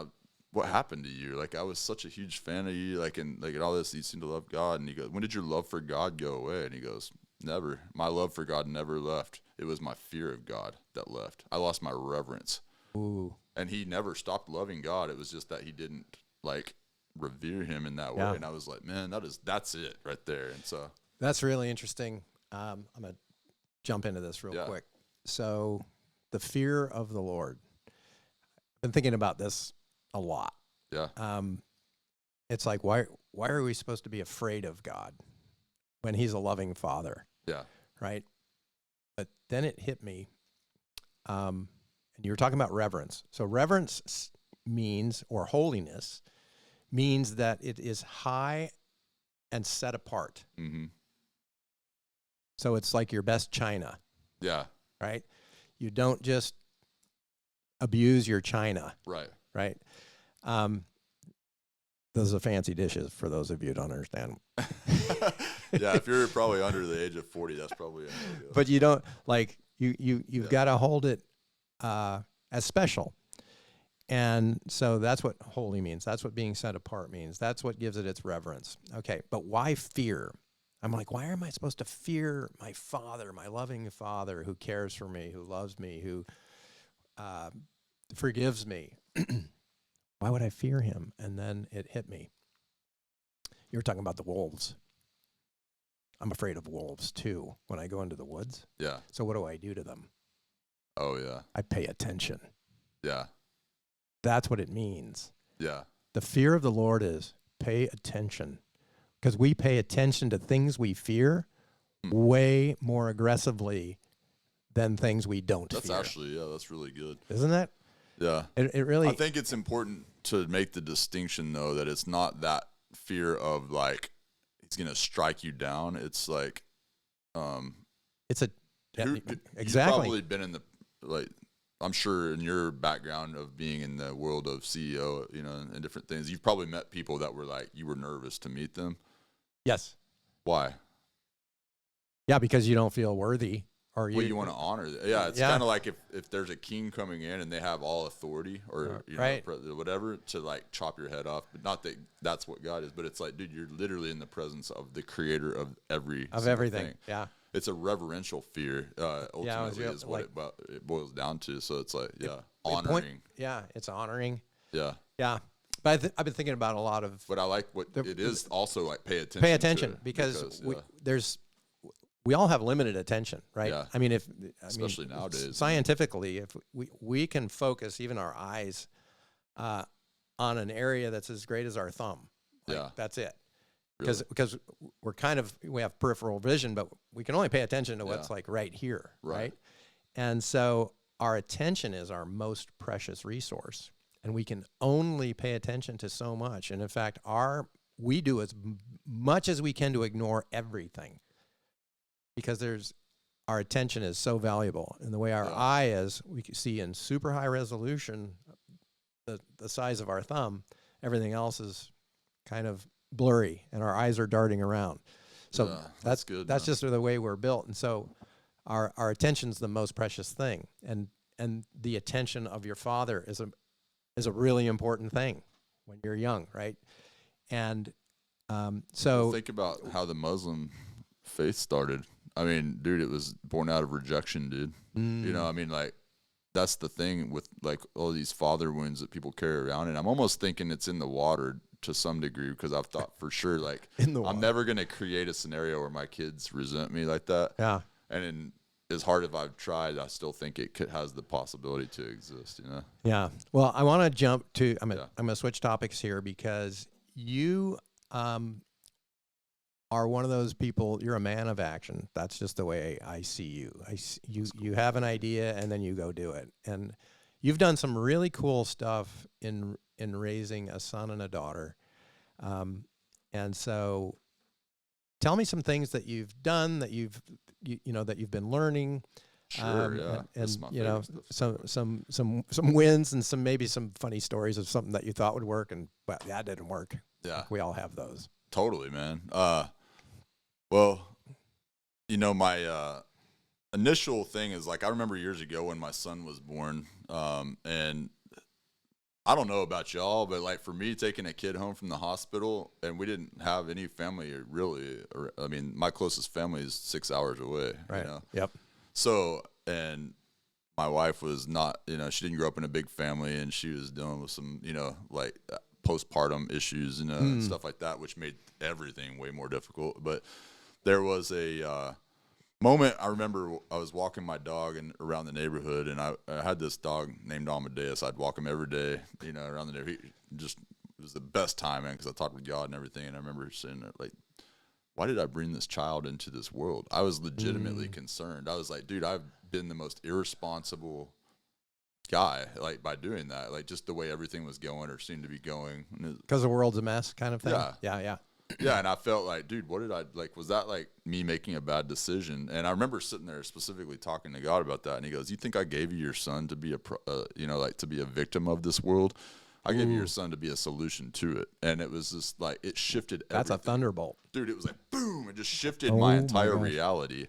what happened to you? Like I was such a huge fan of you, like and all this. You seem to love God, and he goes, when did your love for God go away? And he goes, never. My love for God never left. It was my fear of God that left. I lost my reverence. Ooh. And he never stopped loving God. It was just that he didn't like revere Him in that way. And I was like, man, that's it right there. And so that's really interesting. I'm gonna jump into this real quick. So, the fear of the Lord. I've been thinking about this a lot. Yeah. It's like why are we supposed to be afraid of God when He's a loving Father? Yeah. Right. But then it hit me. And you were talking about reverence. So reverence means, or holiness means that it is high and set apart. Mm-hmm. So it's like your best china. Yeah. Right? You don't just abuse your china. Right. Right? Those are fancy dishes for those of you who don't understand. Yeah, if you're probably under the age of 40, that's probably But you don't, like, you've got to hold it as special. And so that's what holy means. That's what being set apart means. That's what gives it its reverence. Okay, but why fear? I'm like, why am I supposed to fear my Father, my loving Father who cares for me, who loves me, who forgives me? Why would I fear Him? And then it hit me. You were talking about the wolves. I'm afraid of wolves too when I go into the woods. Yeah. So what do I do to them? Oh, yeah. I pay attention. Yeah. That's what it means. Yeah. The fear of the Lord is pay attention, because we pay attention to things we fear way more aggressively than things we don't fear. That's actually, that's really good. Isn't that? Yeah. It really. I think it's important to make the distinction, though, that it's not that fear of like he's going to strike you down. It's like, it's a, exactly. You've probably been in the, like, I'm sure in your background of being in the world of CEO, you know, and different things, you've probably met people that were like, you were nervous to meet them. Yes. Why? Yeah, because you don't feel worthy or well, you want to honor that. Yeah, it's Yeah. kind of like if there's a king coming in and they have all authority or Right. whatever, to like chop your head off. But not that that's what God is, but it's like, dude, you're literally in the presence of the creator of everything. thing. Yeah. It's a reverential fear, ultimately, is what it boils down to. So it's like, honoring. It's honoring. Yeah. Yeah. But I've been thinking about a lot of. But I like what it is also like pay attention. Pay attention to it because we all have limited attention, right? Yeah. I mean, especially nowadays, scientifically, if we can focus even our eyes on an area that's as great as our thumb, that's it. Because we have peripheral vision, but we can only pay attention to what's like right here, right? And so our attention is our most precious resource, and we can only pay attention to so much. And in fact, we do as much as we can to ignore everything, because our attention is so valuable. And the way our eye is, we can see in super high resolution, the size of our thumb. Everything else is kind of blurry, and our eyes are darting around. So that's good. That's just the way we're built. And so our attention's the most precious thing. And the attention of your father is a really important thing when you're young, right? And so think about how the Muslim faith started. I mean, dude, it was born out of rejection, dude. You know, I mean, like, that's the thing with like all these father wounds that people carry around. And I'm almost thinking it's in the water to some degree, because I've thought for sure, like, I'm never going to create a scenario where my kids resent me like that. Yeah. And as hard as I've tried, I still think it has the possibility to exist, you know? Yeah. Well, I want to jump to, I'm going to switch topics here, because you are one of those people. You're a man of action. That's just the way I see you. You have an idea and then you go do it. And you've done some really cool stuff in raising a son and a daughter. And so tell me some things that you've done, that you've been learning. Sure, yeah. And you know, some wins and maybe some funny stories of something that you thought would work and that didn't work. Yeah. We all have those. Totally, man. Well, you know, my initial thing is, like, I remember years ago when my son was born, and I don't know about y'all, but like for me, taking a kid home from the hospital, and we didn't have any family really. I mean, my closest family is 6 hours away. Right. You know? Yep. So, and my wife was not, you know, she didn't grow up in a big family, and she was dealing with some, you know, like postpartum issues, you know, and stuff like that, which made everything way more difficult. But there was a moment, I remember I was walking my dog around the neighborhood, and I had this dog named Amadeus. I'd walk him every day, you know, around the neighborhood. It was the best time, man, because I talked with God and everything. And I remember saying, like, why did I bring this child into this world? I was legitimately concerned. I was like, dude, I've been the most irresponsible guy, like, by doing that, like, just the way everything was going or seemed to be going. Because the world's a mess kind of thing. Yeah. Yeah, and I felt like, dude, what did I, like, was that, like, me making a bad decision? And I remember sitting there specifically talking to God about that, and he goes, you think I gave you your son to be to be a victim of this world? I gave you your son to be a solution to it. And it was just, like, it shifted everything. That's a thunderbolt. Dude, it was like, boom, it just shifted my entire reality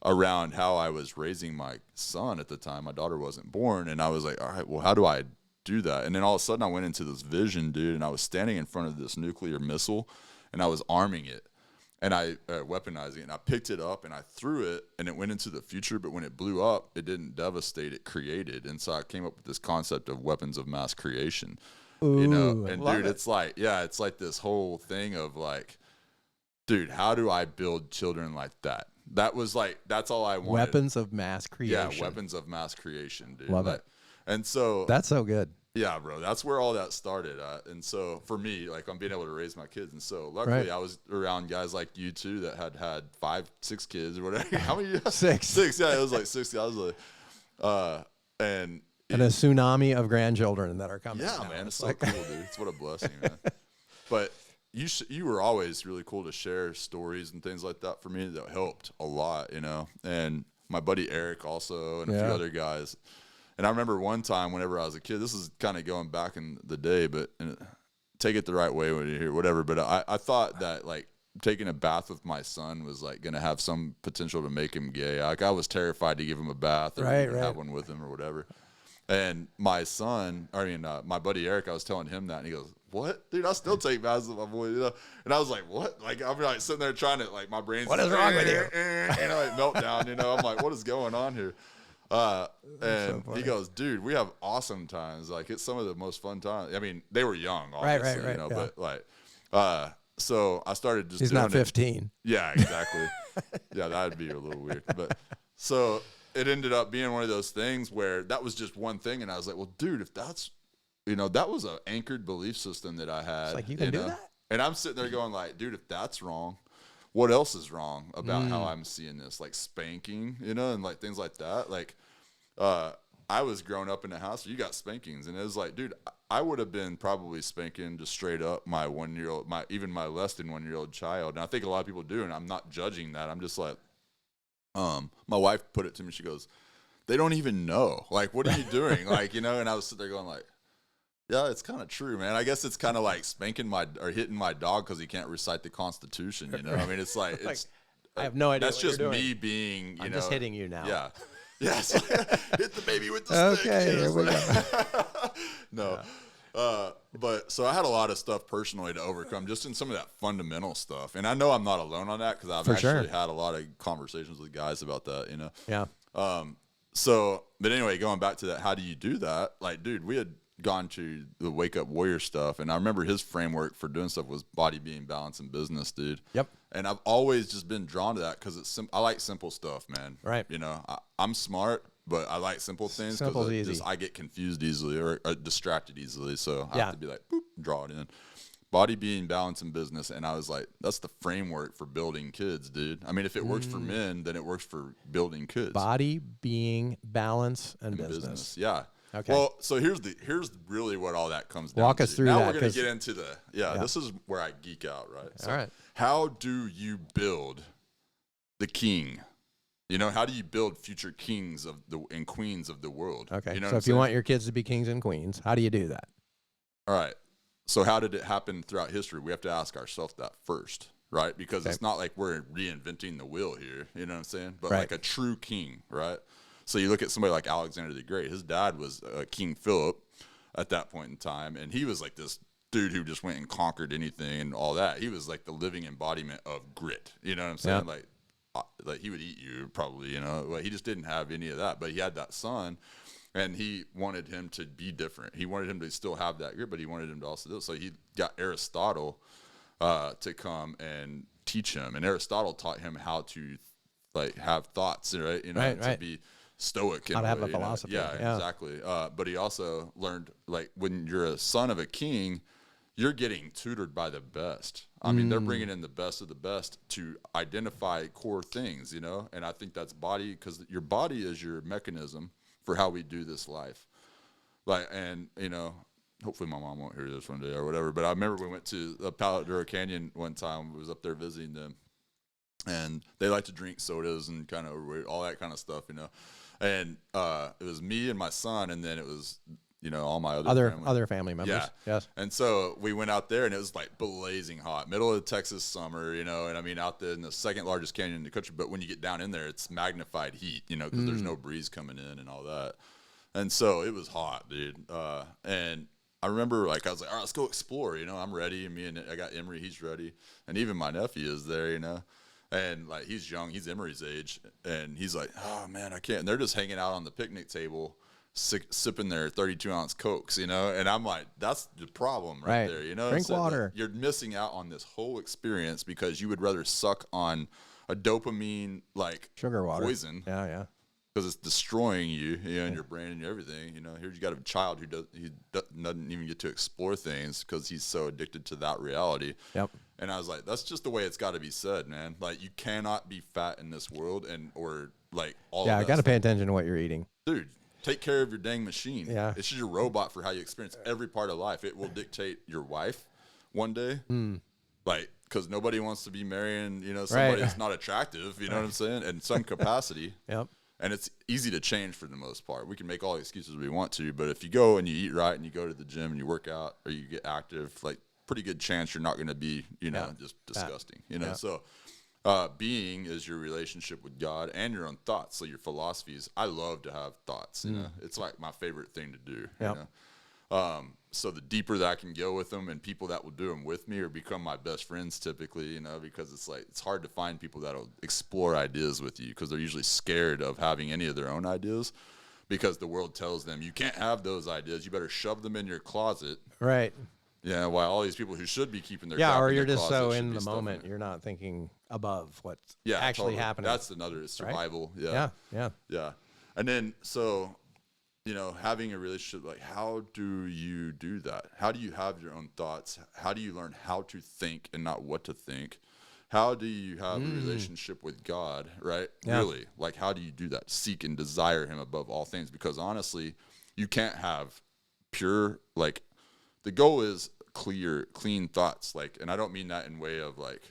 around how I was raising my son at the time. My daughter wasn't born, and I was like, all right, well, how do I do that? And then all of a sudden I went into this vision, dude, and I was standing in front of this nuclear missile, and I was arming it, and I weaponizing it, and I picked it up, and I threw it, and it went into the future, but when it blew up, it didn't devastate, it created. And so I came up with this concept of weapons of mass creation. Ooh, you know, and dude, it. it's like this whole thing of like, dude, how do I build children like that? That was like, that's all I wanted. Weapons of mass creation. Yeah, weapons of mass creation, dude. Love it. And so that's so good. Yeah, bro, that's where all that started. And so for me, like, I'm being able to raise my kids. And so luckily I was around guys like you too that had 5, 6 kids or whatever. How many? 6. 6. Yeah, it was like 6. I was like, and a tsunami of grandchildren that are coming. Yeah, man, it's so cool, dude. It's what a blessing, man. But you were always really cool to share stories and things like that for me that helped a lot, you know. And my buddy Eric also, and a few other guys. And I remember one time whenever I was a kid, this is kind of going back in the day, but take it the right way when you hear whatever. But I thought that, like, taking a bath with my son was like going to have some potential to make him gay. Like I was terrified to give him a bath or even have one with him or whatever. And my son, my buddy Eric, I was telling him that, and he goes, "What, dude? I still take baths with my boy." You know? And I was like, "What?" Like I'm like sitting there trying to like my brain's what is wrong with you? Like meltdown. You know, I'm like, "What is going on here?" And so he goes, "Dude, we have awesome times. Like it's some of the most fun times." I mean, they were young, obviously, you know, but like, so I started just. He's not 15. Yeah, exactly. Yeah, that'd be a little weird, but so. It ended up being one of those things where that was just one thing. And I was like, well, dude, if that's, you know, that was an anchored belief system that I had. It's like, you can do that? And I'm sitting there going like, dude, if that's wrong, what else is wrong about how I'm seeing this? Like spanking, you know, and like things like that. Like, I was growing up in a house where you got spankings. And it was like, dude, I would have been probably spanking just straight up my 1-year-old, even my less than 1-year-old child. And I think a lot of people do. And I'm not judging that. I'm just like, my wife put it to me. She goes, "They don't even know. Like, what are you doing?" Like, you know. And I was sitting there going, like, "Yeah, it's kind of true, man. I guess it's kind of like spanking or hitting my dog because he can't recite the Constitution. You know. I mean, it's like it's. I have no idea. That's just me being. I'm just hitting you now. Yeah. Yes. Hit the baby with the stick. Okay. Here we go. No. But so I had a lot of stuff personally to overcome just in some of that fundamental stuff. And I know I'm not alone on that because I've actually had a lot of conversations with guys about that, you know? Yeah. But anyway, going back to that, how do you do that? Like, dude, we had gone to the Wake Up Warrior stuff. And I remember his framework for doing stuff was body, being, balance, and business, dude. Yep. And I've always just been drawn to that because I like simple stuff, man. Right. You know, I'm smart. But I like simple things because I get confused easily or distracted easily. So I have to be like, boop, draw it in. Body, being, balance, and business. And I was like, that's the framework for building kids, dude. I mean, if it works for men, then it works for building kids. Body, being, balance, and business. Yeah. Okay. Well, so here's really what all that comes down to. Walk us through now that. We're going to get into this is where I geek out, right? So all right. How do you build the king? You know, how do you build future kings and queens of the world? Okay. You know so if you want your kids to be kings and queens, how do you do that? All right. So how did it happen throughout history? We have to ask ourselves that first, right? Because it's not like we're reinventing the wheel here. You know what I'm saying? But like a true king, right? So you look at somebody like Alexander the Great. His dad was King Philip at that point in time. And he was like this dude who just went and conquered anything and all that. He was like the living embodiment of grit. You know what I'm saying? Yeah. Like he would eat you probably, you know. Like he just didn't have any of that, but he had that son, and he wanted him to be different. He wanted him to still have that grit, but he wanted him to also do it. So he got Aristotle to come and teach him, and Aristotle taught him how to like have thoughts, right? You know, to be stoic. How to have a philosophy. Yeah, exactly. But he also learned like when you're a son of a king, you're getting tutored by the best. I mean, they're bringing in the best of the best to identify core things, you know? And I think that's body, because your body is your mechanism for how we do this life. Like, and, you know, hopefully my mom won't hear this one day or whatever, but I remember we went to the Paladura Canyon one time. We was up there visiting them, and they like to drink sodas and kind of all that kind of stuff, you know? And it was me and my son, and then it was, you know, all my other family members. Yeah. Yes. And so we went out there, and it was like blazing hot, middle of the Texas summer, you know, and I mean, out there in the second largest canyon in the country. But when you get down in there, it's magnified heat, you know, because there's no breeze coming in and all that. And so it was hot, dude. And I remember, like, I was like, all right, let's go explore, you know, I'm ready. And I got Emery, he's ready. And even my nephew is there, you know. And like, he's young, he's Emery's age. And he's like, oh man, I can't. And they're just hanging out on the picnic table, sipping their 32-ounce Cokes, you know, and I'm like, that's the problem right there, you know. Drink water. Like, you're missing out on this whole experience because you would rather suck on a dopamine like sugar water poison. Yeah. Because it's destroying you, you know, and your brain and everything. You know, here you got a child who doesn't even get to explore things because he's so addicted to that reality. Yep. And I was like, that's just the way it's got to be said, man. Like, you cannot be fat in this world, or like all. Yeah, of I got to pay attention to what you're eating, dude. Take care of your dang machine. Yeah. It's just your robot for how you experience every part of life. It will dictate your wife one day. Like, because nobody wants to be marrying, you know, somebody that's not attractive, you know what I'm saying? In some capacity. Yep. And it's easy to change for the most part. We can make all the excuses we want to, but if you go and you eat right and you go to the gym and you work out or you get active, like, pretty good chance you're not going to be, just disgusting, So being is your relationship with God and your own thoughts. So your philosophies. I love to have thoughts. It's like my favorite thing to do. So the deeper that I can go with them, and people that will do them with me or become my best friends typically, because it's hard to find people that'll explore ideas with you because they're usually scared of having any of their own ideas because the world tells them you can't have those ideas. You better shove them in your closet. Right. Yeah. While all these people who should be keeping their or in you're their just closet so should in be the stuffing moment, it. you're not thinking above what's actually happening. That's another survival. Right? Yeah. And then having a relationship, like how do you do that? How do you have your own thoughts? How do you learn how to think and not what to think? How do you have a relationship with God, right? Yeah. Really, like how do you do that? Seek and desire him above all things, because honestly, you can't have pure, like the goal is clean thoughts. Like, and I don't mean that in way of like,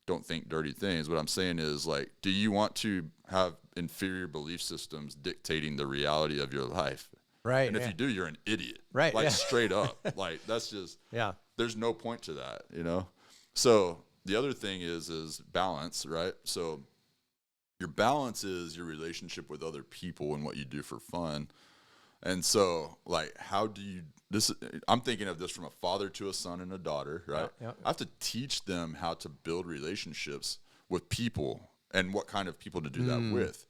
don't think dirty things. What I'm saying is like, do you want to have inferior belief systems dictating the reality of your life? Right. And if you do, you're an idiot. Right. Like straight up. Like that's just, yeah. There's no point to that, So the other thing is balance, right? So your balance is your relationship with other people and what you do for fun. And so like, how do you, I'm thinking of this from a father to a son and a daughter, right? Yeah. I have to teach them how to build relationships with people and what kind of people to do that with.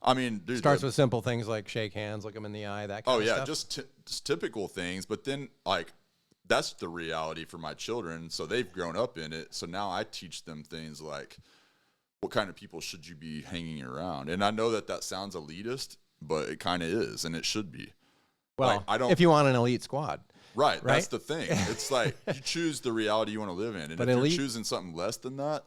I mean, dude, starts with simple things like shake hands, look them in the eye, that kind of stuff. just typical things. But then like, that's the reality for my children. So they've grown up in it. So now I teach them things like, what kind of people should you be hanging around? And I know that sounds elitist, but it kind of is, and it should be. Well, if you want an elite squad. Right? That's the thing. It's like you choose the reality you want to live in. And if you're choosing something less than that,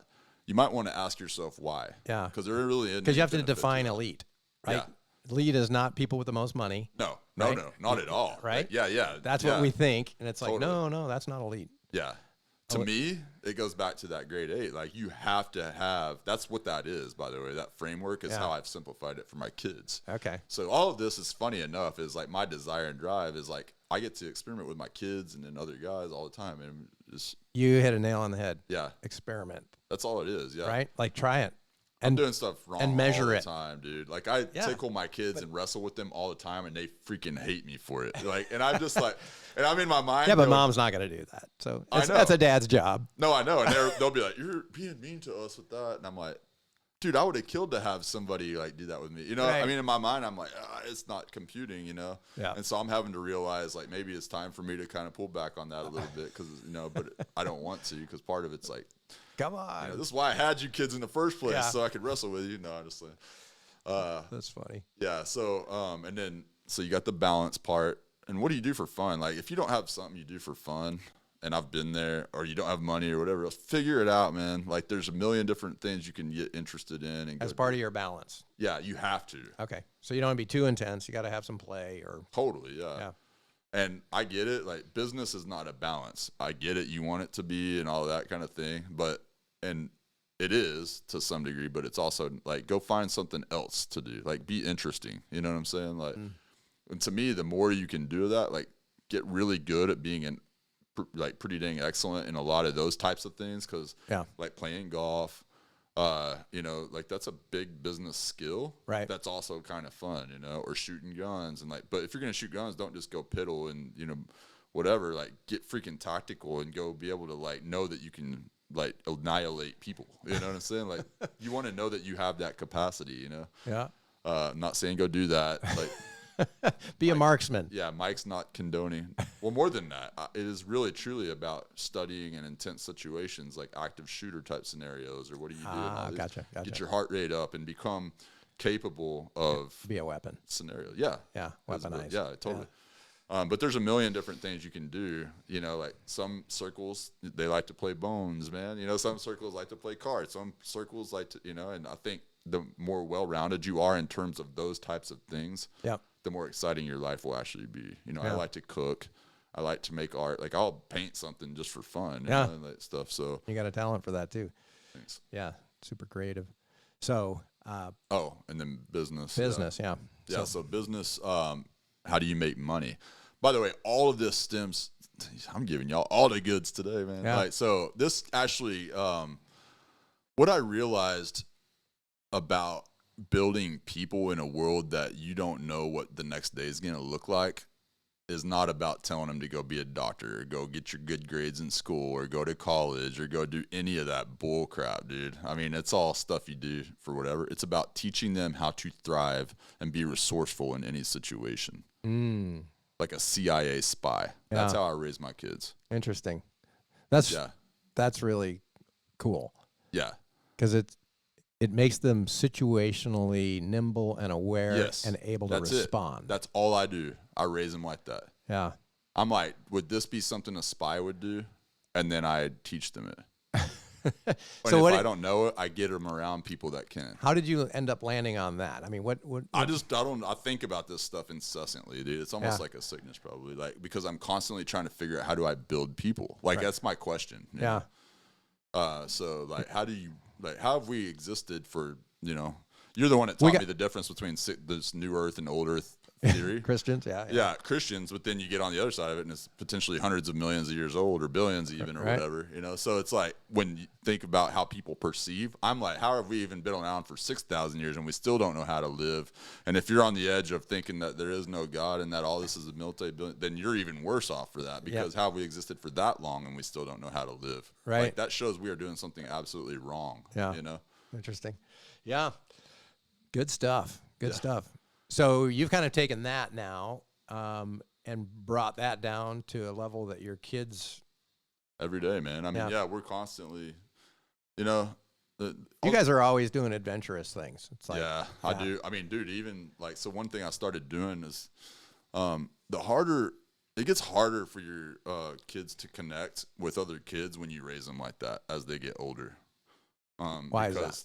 you might want to ask yourself why. Yeah. Because there really is. Because you have to define elite, right? Yeah. Elite is not people with the most money. No, right? not at all. Right? Like, yeah. That's what we think. And it's like, Totally. no, that's not elite. Yeah. To me, it goes back to that grade 8. Like you have to have, that's what that is, by the way. That framework is how I've simplified it for my kids. Okay. So all of this is funny enough is like my desire and drive is like, I get to experiment with my kids and then other guys all the time. And just, you hit a nail on the head. Yeah. Experiment. That's all it is. Yeah. Right? Like try it. I'm doing stuff wrong and measure all the it. time, dude. Like I tickle my kids and wrestle with them all the time, and they freaking hate me for it. Like, and I'm just like, and I'm in my mind. Yeah, but mom's not going to do that. So that's a dad's job. No, I know. And they'll be like, "You're being mean to us with that," and I'm like, "Dude, I would have killed to have somebody like do that with me." Right. I mean, in my mind, I'm like, it's not computing, Yeah. And so I'm having to realize like maybe it's time for me to kind of pull back on that a little bit because but I don't want to because part of it's like. Come on. This is why I had you kids in the first place, so I could wrestle with you. No, I'm just saying. That's funny. Yeah. So, and then, so you got the balance part. And what do you do for fun? Like, if you don't have something you do for fun, and I've been there, or you don't have money or whatever else, figure it out, man. Like, there's a million different things you can get interested in. And as part of your balance. Yeah, you have to. Okay. So you don't want to be too intense. You got to have some play or. Totally, yeah. And I get it. Like, business is not a balance. I get it. You want it to be and all that kind of thing. And it is to some degree, but it's also like, go find something else to do. Like, be interesting. You know what I'm saying? Like, and to me, the more you can do that, like, get really good at being pretty dang excellent in a lot of those types of things. Cause like playing golf, like that's a big business skill. Right. That's also kind of fun, or shooting guns and like, but if you're going to shoot guns, don't just go piddle and, whatever, like get freaking tactical and go be able to like know that you can like annihilate people. You know what I'm saying? Like you want to know that you have that capacity, Yeah. I'm not saying go do that. Like be a marksman. Yeah. Mike's not condoning. Well, more than that, it is really truly about studying in intense situations, like active shooter type scenarios, or what do you do? Gotcha. Get your heart rate up and become capable of be a weapon scenario. Yeah. Yeah. Weaponized. Yeah, totally. But there's a million different things you can do, like some circles, they like to play bones, man. Some circles like to play cards. Some circles like to, and I think the more well-rounded you are in terms of those types of things, the more exciting your life will actually be. I like to cook. I like to make art. Like I'll paint something just for fun and that stuff. So you got a talent for that too. Thanks. Yeah. Super creative. So, and then business. Yeah. So business, how do you make money? By the way, all of this stems I'm giving y'all all the goods today, man. Yeah. Like, so this actually, what I realized about building people in a world that you don't know what the next day is going to look like is not about telling them to go be a doctor or go get your good grades in school or go to college or go do any of that bull crap, dude. I mean, it's all stuff you do for whatever. It's about teaching them how to thrive and be resourceful in any situation. Like a CIA spy. That's how I raise my kids. Interesting. That's really cool. Yeah. Because it makes them situationally nimble and aware and able to respond. That's all I do. I raise them like that. Yeah. I'm like, would this be something a spy would do? And then I teach them it. So if I don't know it, I get them around people that can. How did you end up landing on that? I mean, what? I think about this stuff incessantly, dude. It's almost like a sickness, probably, like, because I'm constantly trying to figure out how do I build people. Like, that's my question. Yeah. So like, how have we existed for, you're the one that taught me the difference between this new earth and old earth theory. Christians, yeah, Christians, but then you get on the other side of it and it's potentially hundreds of millions of years old or billions even or whatever, so it's like when you think about how people perceive, I'm like, how have we even been around for 6,000 years and we still don't know how to live? And if you're on the edge of thinking that there is no God and that all this is a multi-billion, then you're even worse off for that, because how have we existed for that long and we still don't know how to live? Right. Like, that shows we are doing something absolutely wrong. Interesting. Yeah. Good stuff. Good stuff. So you've kind of taken that now and brought that down to a level that your kids... Every day, man. I mean, we're constantly, you guys are always doing adventurous things. It's like, I do. I mean, dude, even like, so one thing I started doing is it gets harder for your kids to connect with other kids when you raise them like that as they get older. Why is that?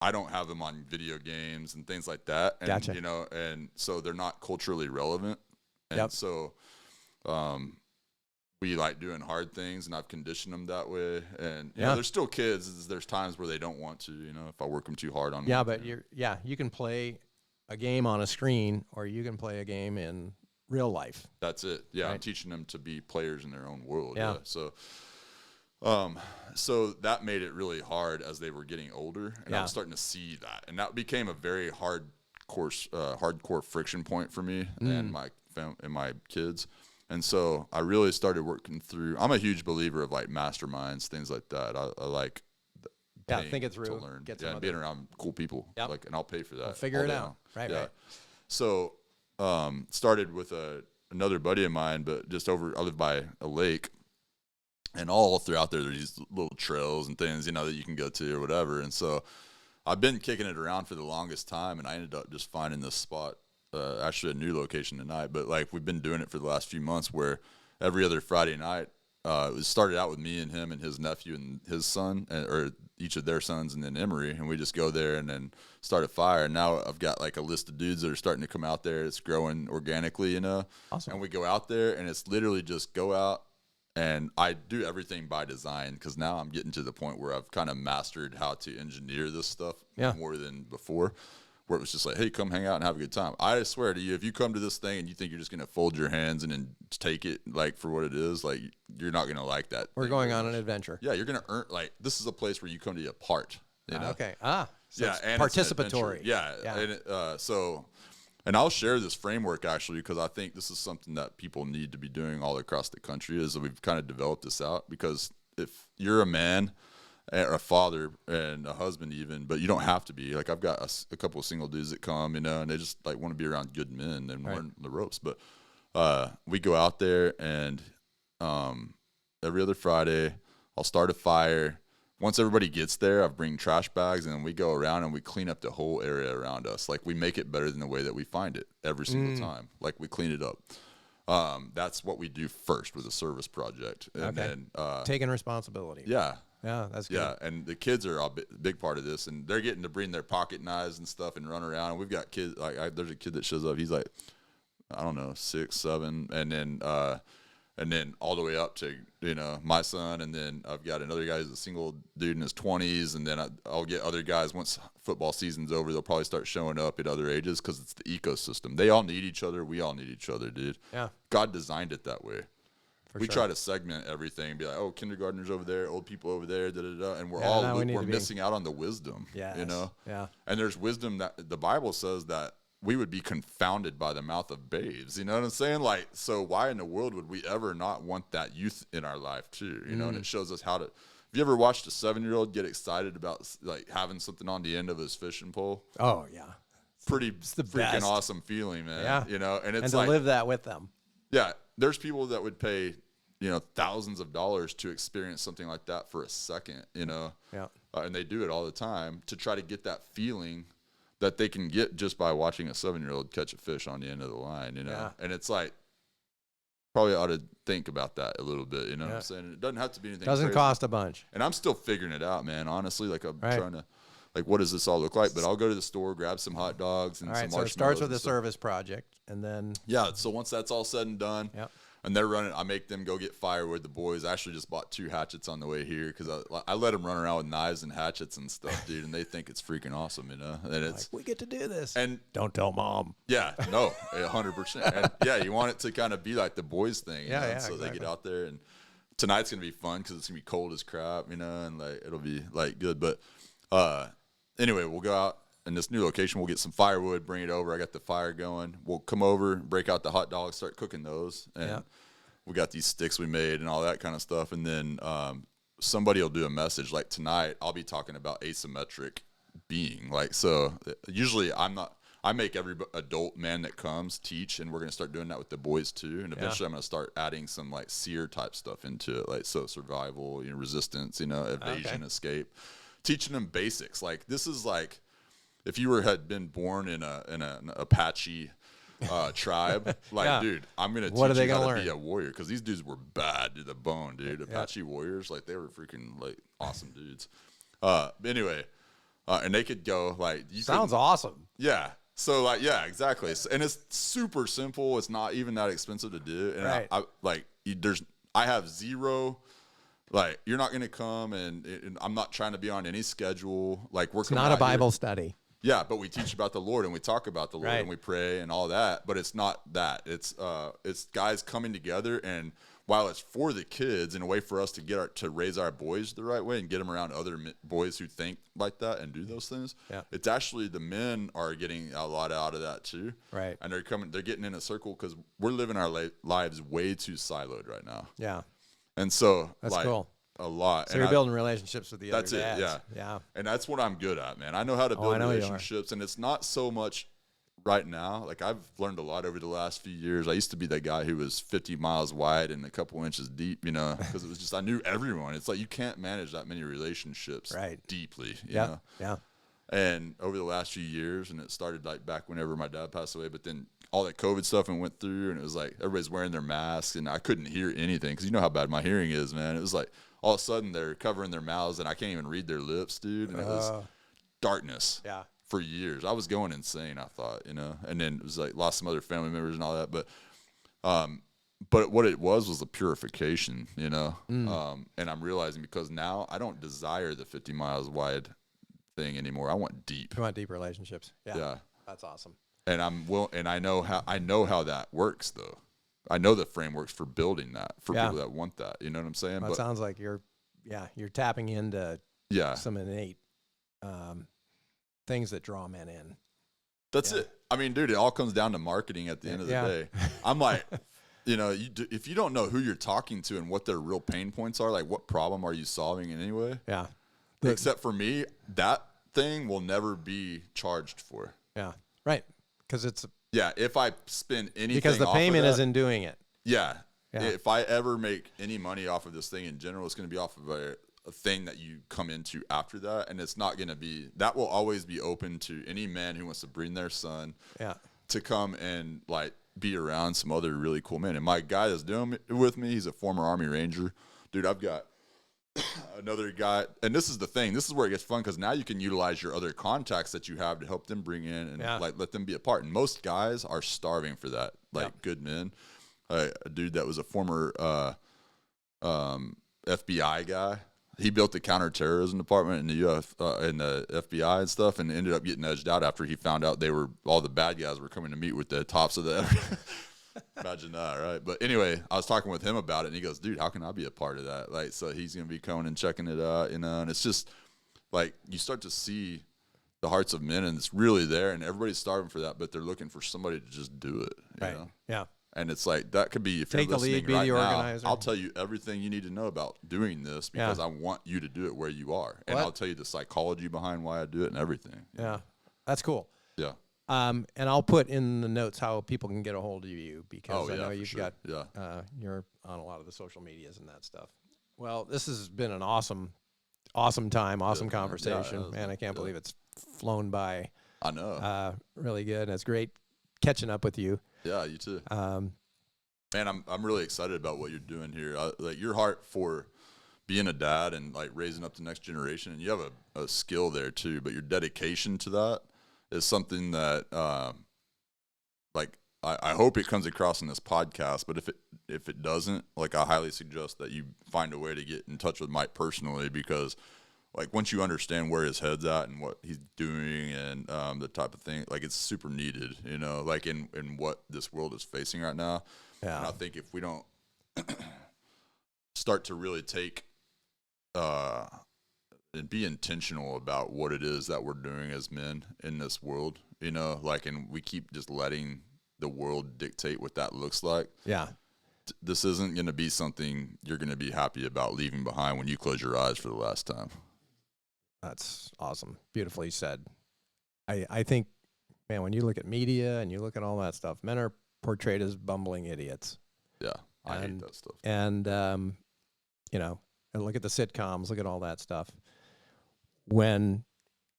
I don't have them on video games and things like that. And, gotcha. And so they're not culturally relevant. And so we like doing hard things, and I've conditioned them that way. And, you know, they're still kids. There's times where they don't want to, if I work them too hard on them. But you can play a game on a screen, or you can play a game in real life. That's it. Yeah. Right? I'm teaching them to be players in their own world. Yeah. So that made it really hard as they were getting older, and I was starting to see that, and that became a very hardcore friction point for me and my family and my kids. And so I really started working through. I'm a huge believer of like masterminds, things like that. I like think it through to learn, and being around cool people, like, and I'll pay for that. We'll figure it out, right? So started with another buddy of mine, but I live by a lake. And all throughout there's these little trails and things, that you can go to or whatever. And so I've been kicking it around for the longest time, and I ended up just finding this spot, actually a new location tonight. But like, we've been doing it for the last few months, where every other Friday night, it started out with me and him and his nephew and his son, or each of their sons, and then Emery. And we just go there and then start a fire. And now I've got like a list of dudes that are starting to come out there. It's growing organically, Awesome. And we go out there, and it's literally just go out. And I do everything by design, because now I'm getting to the point where I've kind of mastered how to engineer this stuff more than before, where it was just like, hey, come hang out and have a good time. I swear to you, if you come to this thing and you think you're just going to fold your hands and then take it like for what it is, like, you're not going to like that. We're going on an adventure. Yeah, you're going to earn, like, this is a place where you come to be a part. Okay. So it's participatory. And I'll share this framework, actually, because I think this is something that people need to be doing all across the country, is that we've kind of developed this out. Because if you're a man or a father and a husband even, but you don't have to be. Like, I've got a couple of single dudes that come, and they just like want to be around good men and learn the ropes. But we go out there, and every other Friday I'll start a fire. Once everybody gets there, I bring trash bags, and we go around and we clean up the whole area around us. Like, we make it better than the way that we find it every single time. Like, we clean it up. That's what we do first with a service project. And then taking responsibility. Yeah, that's good. Yeah, and the kids are a big part of this, and they're getting to bring their pocket knives and stuff and run around. And we've got kids, there's a kid that shows up. He's like, I don't know, 6, 7, and then all the way up to, my son. And then I've got another guy who's a single dude in his 20s. And then I'll get other guys, once football season's over, they'll probably start showing up at other ages, because it's the ecosystem. They all need each other. We all need each other, dude. Yeah. God designed it that way. we try to segment everything and be like, oh, kindergartners over there, old people over there, da da da, and we're missing out on the wisdom. Yes. You know. Yeah. And there's wisdom that the Bible says that we would be confounded by the mouth of babes. You know what I'm saying? Like, so why in the world would we ever not want that youth in our life too? You know, and it shows us how to. Have you ever watched a 7-year-old get excited about like having something on the end of his fishing pole? Oh yeah. It's the freaking best. awesome feeling, man. Yeah. You know, and it's and to like, live that with them. yeah, there's people that would pay, you know, thousands of dollars to experience something like that for a second, you know. Yeah. And they do it all the time to try to get that feeling that they can get just by watching a 7-year-old catch a fish on the end of the line, you know. Yeah. And it's like, probably ought to think about that a little bit, you know what I'm saying? It doesn't have to be anything Doesn't crazy. cost a bunch. And I'm still figuring it out, man, honestly. Like, I'm trying to, like, what does this all look like? But I'll go to the store, grab some hot dogs and some marshmallows. So it starts with a service project, and then... Yeah, so once that's all said and done, Yep. and they're running, I make them go get firewood. The boys actually just bought 2 hatchets on the way here because I let them run around with knives and hatchets and stuff, dude, and they think it's freaking awesome, you know? And it's... Like, we get to do this. And don't tell mom. yeah, no, 100%. And yeah, you want it to kind of be like the boys thing, you know? Yeah, So exactly. they get out there, and tonight's gonna be fun because it's gonna be cold as crap, you know, and like it'll be like good. But anyway, we'll go out in this new location. We'll get some firewood, bring it over. I got the fire going. We'll come over, break out the hot dogs, start cooking those, and we got these sticks we made and all that kind of stuff. And then somebody will do a message like tonight. I'll be talking about asymmetric being. Like, so usually I make every adult man that comes teach, and we're going to start doing that with the boys too. And eventually I'm going to start adding some like seer type stuff into it. Like, so survival, you know, resistance, you know, evasion, escape, teaching them basics. Like, this is like, if you had been born in an Apache tribe, like, dude, I'm going to teach you how to be a warrior. Cause these dudes were bad to the bone, dude. Apache warriors, like, they were freaking like awesome dudes. Anyway, and they could go like, Sounds awesome. Yeah. So like, yeah, exactly. And it's super simple. It's not even that expensive to do. And I have zero, like, you're not going to come and I'm not trying to be on any schedule. Like, we're not a Bible study. Yeah. But we teach about the Lord and we talk about the Lord and we pray and all that, but it's not that. It's guys coming together, and while it's for the kids and a way for us to to raise our boys the right way and get them around other boys who think like that and do those things, it's actually the men are getting a lot out of that too. Right. And they're getting in a circle because we're living our lives way too siloed right now. Yeah. And so that's like, cool. A lot. So you're building relationships with the other dads. That's it, yeah. Yeah. And that's what I'm good at, man. I know how to build relationships, and it's not so much right now. Like, I've learned a lot over the last few years. I used to be that guy who was 50 miles wide and a couple inches deep, you know, because it was just, I knew everyone. It's like, you can't manage that many relationships deeply, you know? Yeah. And over the last few years, and it started like back whenever my dad passed away, but then all that COVID stuff and went through, and it was like everybody's wearing their masks, and I couldn't hear anything because you know how bad my hearing is, man. It was like all of a sudden they're covering their mouths and I can't even read their lips, dude. And it was darkness. Yeah. For years. I was going insane, I thought, you know. And then it was like lost some other family members and all that. But what it was a purification, you know. And I'm realizing, because now I don't desire the 50 miles wide thing anymore. I want deep. You want deep relationships. Yeah. Yeah. That's awesome. And I know how that works though. I know the frameworks for building that for people that want that. You know what I'm saying? Well, it sounds like you're tapping into some innate things that draw men in. That's it. I mean, dude, it all comes down to marketing at the end of the day. I'm like, you know, if you don't know who you're talking to and what their real pain points are, like what problem are you solving in any way? Yeah. Except for me, that thing will never be charged for. Yeah. Right. Because it's... Yeah, if I spend anything because the payment is in doing it. Yeah. If I ever make any money off of this thing in general, it's going to be off of a thing that you come into after that, and it's not going to be, that will always be open to any man who wants to bring their son to come and like be around some other really cool men. And my guy that's doing it with me, he's a former Army Ranger. Dude, I've got another guy, and this is the thing, this is where it gets fun, because now you can utilize your other contacts that you have to help them bring in and like let them be a part. And most guys are starving for that, like good men. A dude that was a former FBI guy, he built the counterterrorism department in the FBI and stuff, and ended up getting edged out after he found out all the bad guys were coming to meet with the tops of the Imagine that, right? But anyway, I was talking with him about it, and he goes, dude, how can I be a part of that? Like, so he's going to be coming and checking it out, and it's just like you start to see the hearts of men, and it's really there, and everybody's starving for that, but they're looking for somebody to just do it, you know? Yeah. And it's like, that could be, if Take you're the listening lead, be right the now, organizer. I'll tell you everything you need to know about doing this because I want you to do it where you are. And I'll tell you the psychology behind why I do it and everything. Yeah. That's cool. Yeah. And I'll put in the notes how people can get a hold of you because I know you've got, you're on a lot of the social medias and that stuff. Well, this has been an awesome time, awesome conversation. Man, I can't believe it's flown by. I know. Really good. And it's great catching up with you. Yeah, you too. Man, I'm really excited about what you're doing here. Like your heart for being a dad and like raising up the next generation, and you have a skill there too. But your dedication to that is something that, like, I hope it comes across in this podcast. But if it doesn't, like, I highly suggest that you find a way to get in touch with Mike personally, because like once you understand where his head's at and what he's doing and the type of thing, like it's super needed, you know, like in what this world is facing right now. Yeah. And I think if we don't start to really take and be intentional about what it is that we're doing as men in this world, you know, like, and we keep just letting the world dictate what that looks like. Yeah. This isn't going to be something you're going to be happy about leaving behind when you close your eyes for the last time. That's awesome. Beautifully said. I think, man, when you look at media and you look at all that stuff, men are portrayed as bumbling idiots. Yeah, I hate that stuff. And, you know, and look at the sitcoms, look at all that stuff. When,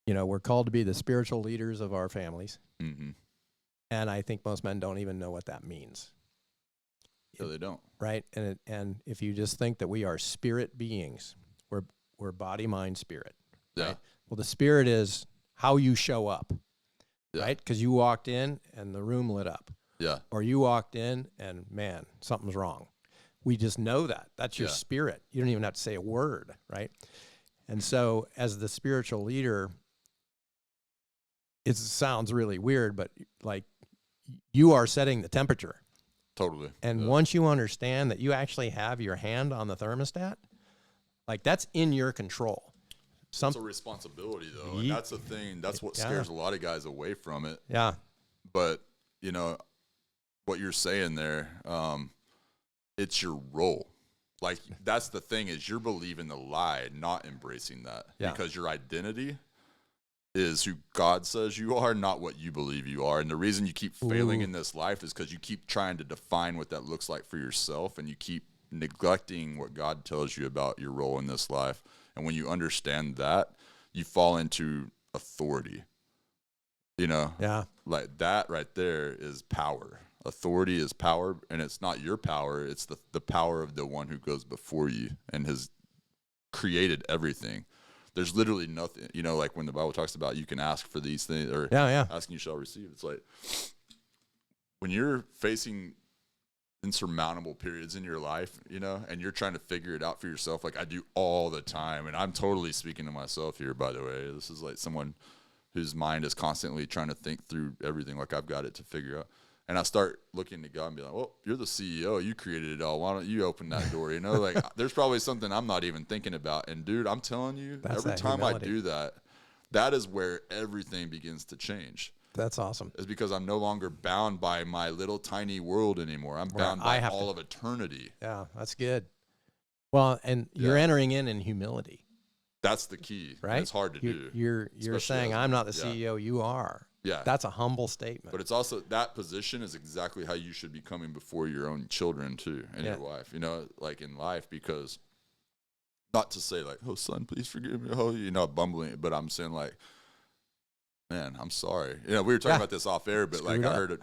you know, we're called to be the spiritual leaders of our families. Mm-hmm. And I think most men don't even know what that means. No, they don't. Right? And if you just think that we are spirit beings, we're body, mind, spirit. Yeah. Right? Well, the spirit is how you show up, right? Because you walked in and the room lit up. Yeah. Or you walked in and, man, something's wrong. We just know that. That's your spirit. You don't even have to say a word, right? And so as the spiritual leader, it sounds really weird, but like you are setting the temperature. Totally. And once you understand that you actually have your hand on the thermostat, like that's in your control. It's a responsibility, though, and that's the thing. That's what scares a lot of guys away from it. Yeah. But, you know, what you're saying there, it's your role. Like, that's the thing, is you're believing the lie, not embracing that. Yeah. Because your identity is who God says you are, not what you believe you are. And the reason you keep failing in this life is because you keep trying to define what that looks like for yourself, and you keep neglecting what God tells you about your role in this life. And when you understand that, you fall into authority, you know? Yeah. Like that right there is power. Authority is power, and it's not your power. It's the power of the one who goes before you and has created everything. There's literally nothing, you know, like when the Bible talks about you can ask for these things, or asking you shall receive. It's like when you're facing insurmountable periods in your life, you know, and you're trying to figure it out for yourself, like I do all the time. And I'm totally speaking to myself here, by the way. This is like someone whose mind is constantly trying to think through everything, like I've got it to figure out. And I start looking to God and be like, well, you're the CEO. You created it all. Why don't you open that door? You know, like there's probably something I'm not even thinking about. And, dude, I'm telling you, every time humility. I do that, that is where everything begins to change. That's awesome. Is because I'm no longer bound by my little tiny world anymore. I'm bound by all of eternity. Yeah, that's good. Well, and you're entering in humility. That's the key. Right? It's hard to do. You're saying, I'm not the CEO, you are. Yeah. That's a humble statement. But it's also, that position is exactly how you should be coming before your own children too, and your wife, you know, like in life, because not to say like, oh son, please forgive me. Oh, you're not bumbling, but I'm saying like, man, I'm sorry. You know, we were talking about this off air, but like I heard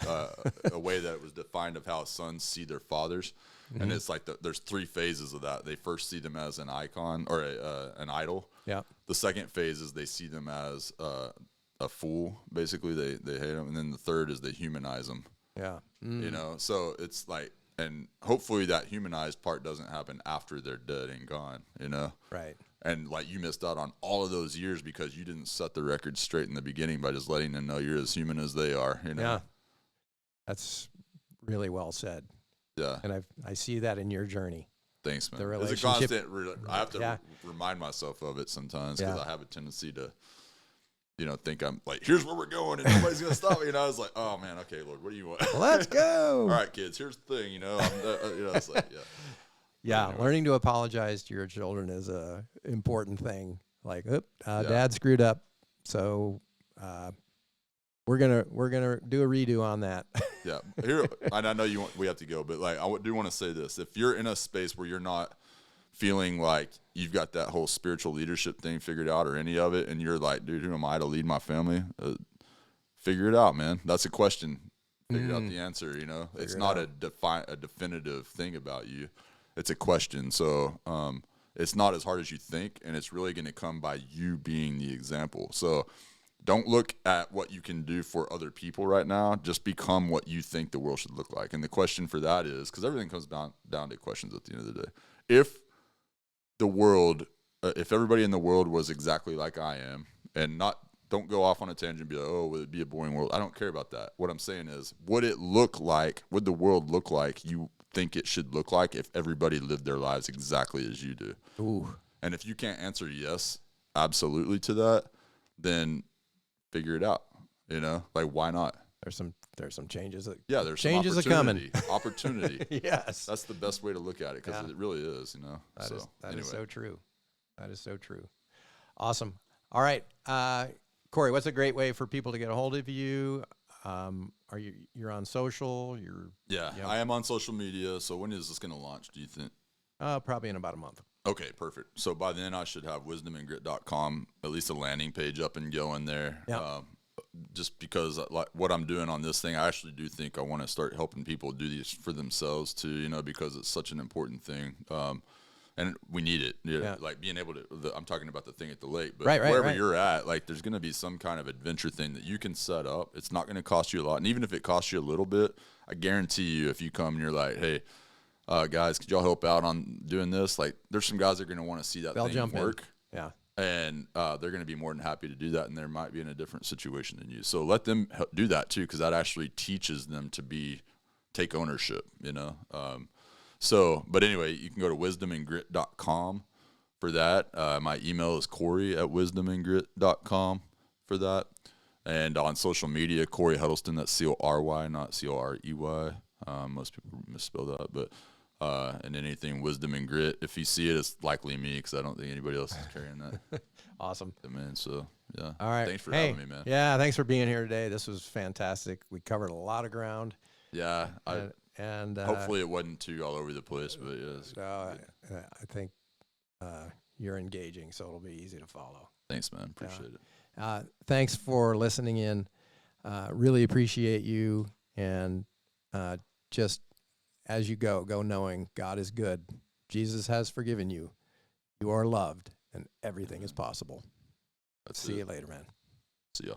a way that it was defined of how sons see their fathers. Mm-hmm. And it's like there's three phases of that. They first see them as an icon or an idol. Yeah. The second phase is they see them as a fool. Basically, they hate them. And then the third is they humanize them. Yeah. Mm. You know, so it's like, and hopefully that humanized part doesn't happen after they're dead and gone, you know? Right. And like you missed out on all of those years because you didn't set the record straight in the beginning by just letting them know you're as human as they are, you know? Yeah. That's really well said. Yeah. And I see that in your journey. Thanks, man. The It's a relationship. constant. I have to remind myself of it sometimes because I have a tendency to, think I'm like, here's where we're going and nobody's gonna stop me. And I was like, oh man, okay, Lord, what do you want? Let's go. All right, kids. Here's the thing. It's like, yeah. Yeah, anyway. learning to apologize to your children is a important thing. Like, Dad screwed up, so we're gonna do a redo on that. Yeah, here, and I know we have to go, but like I do want to say this: if you're in a space where you're not feeling like you've got that whole spiritual leadership thing figured out or any of it, and you're like, dude, who am I to lead my family? Figure it out, man. That's a question. Figure out the answer. It's not a definitive thing about you. It's a question. So it's not as hard as you think, and it's really going to come by you being the example. So don't look at what you can do for other people right now. Just become what you think the world should look like. And the question for that is, because everything comes down to questions at the end of the day. If everybody in the world was exactly like I am, and don't go off on a tangent and be like, oh, would it be a boring world? I don't care about that. What I'm saying is, would the world look like you think it should look like if everybody lived their lives exactly as you do? Ooh. And if you can't answer yes, absolutely to that, then figure it out. Like, why not? There's some changes. There's changes some coming. Opportunity. Yes, that's the best way to look at it because it really is. That is so true. That is so true. Awesome. All right, Cory, what's a great way for people to get a hold of you? You're on social? I am on social media. So when is this going to launch, do you think? Probably in about a month. Okay, perfect. So by then I should have wisdomandgrit.com, at least a landing page up and going there. Yeah. Just because like what I'm doing on this thing, I actually do think I want to start helping people do these for themselves too, because it's such an important thing. And we need it. Like being able to, I'm talking about the thing at the lake, but wherever you're at, like there's going to be some kind of adventure thing that you can set up. It's not going to cost you a lot. And even if it costs you a little bit, I guarantee you, if you come and you're like, hey, guys, could y'all help out on doing this? Like there's some guys that are going to want to see that thing work. Yeah. And they're going to be more than happy to do that, and they might be in a different situation than you. So let them do that too, because that actually teaches them to take ownership, but anyway, you can go to wisdomandgrit.com for that. My email is Cory@wisdomandgrit.com for that. And on social media, Cory Huddleston, that's Cory, not Corey. Most people misspell that, but and anything Wisdom and Grit. If you see it, it's likely me because I don't think anybody else is carrying that. Awesome. Yeah, man. So, yeah. All right. Thanks for having me, man. Yeah, thanks for being here today. This was fantastic. We covered a lot of ground. Yeah. And hopefully it wasn't too all over the place, but I think you're engaging, so it'll be easy to follow. Thanks, man. Appreciate it. Thanks for listening in. Really appreciate you. And just as you go knowing God is good. Jesus has forgiven you. You are loved, and everything is possible. See you later, man. See ya.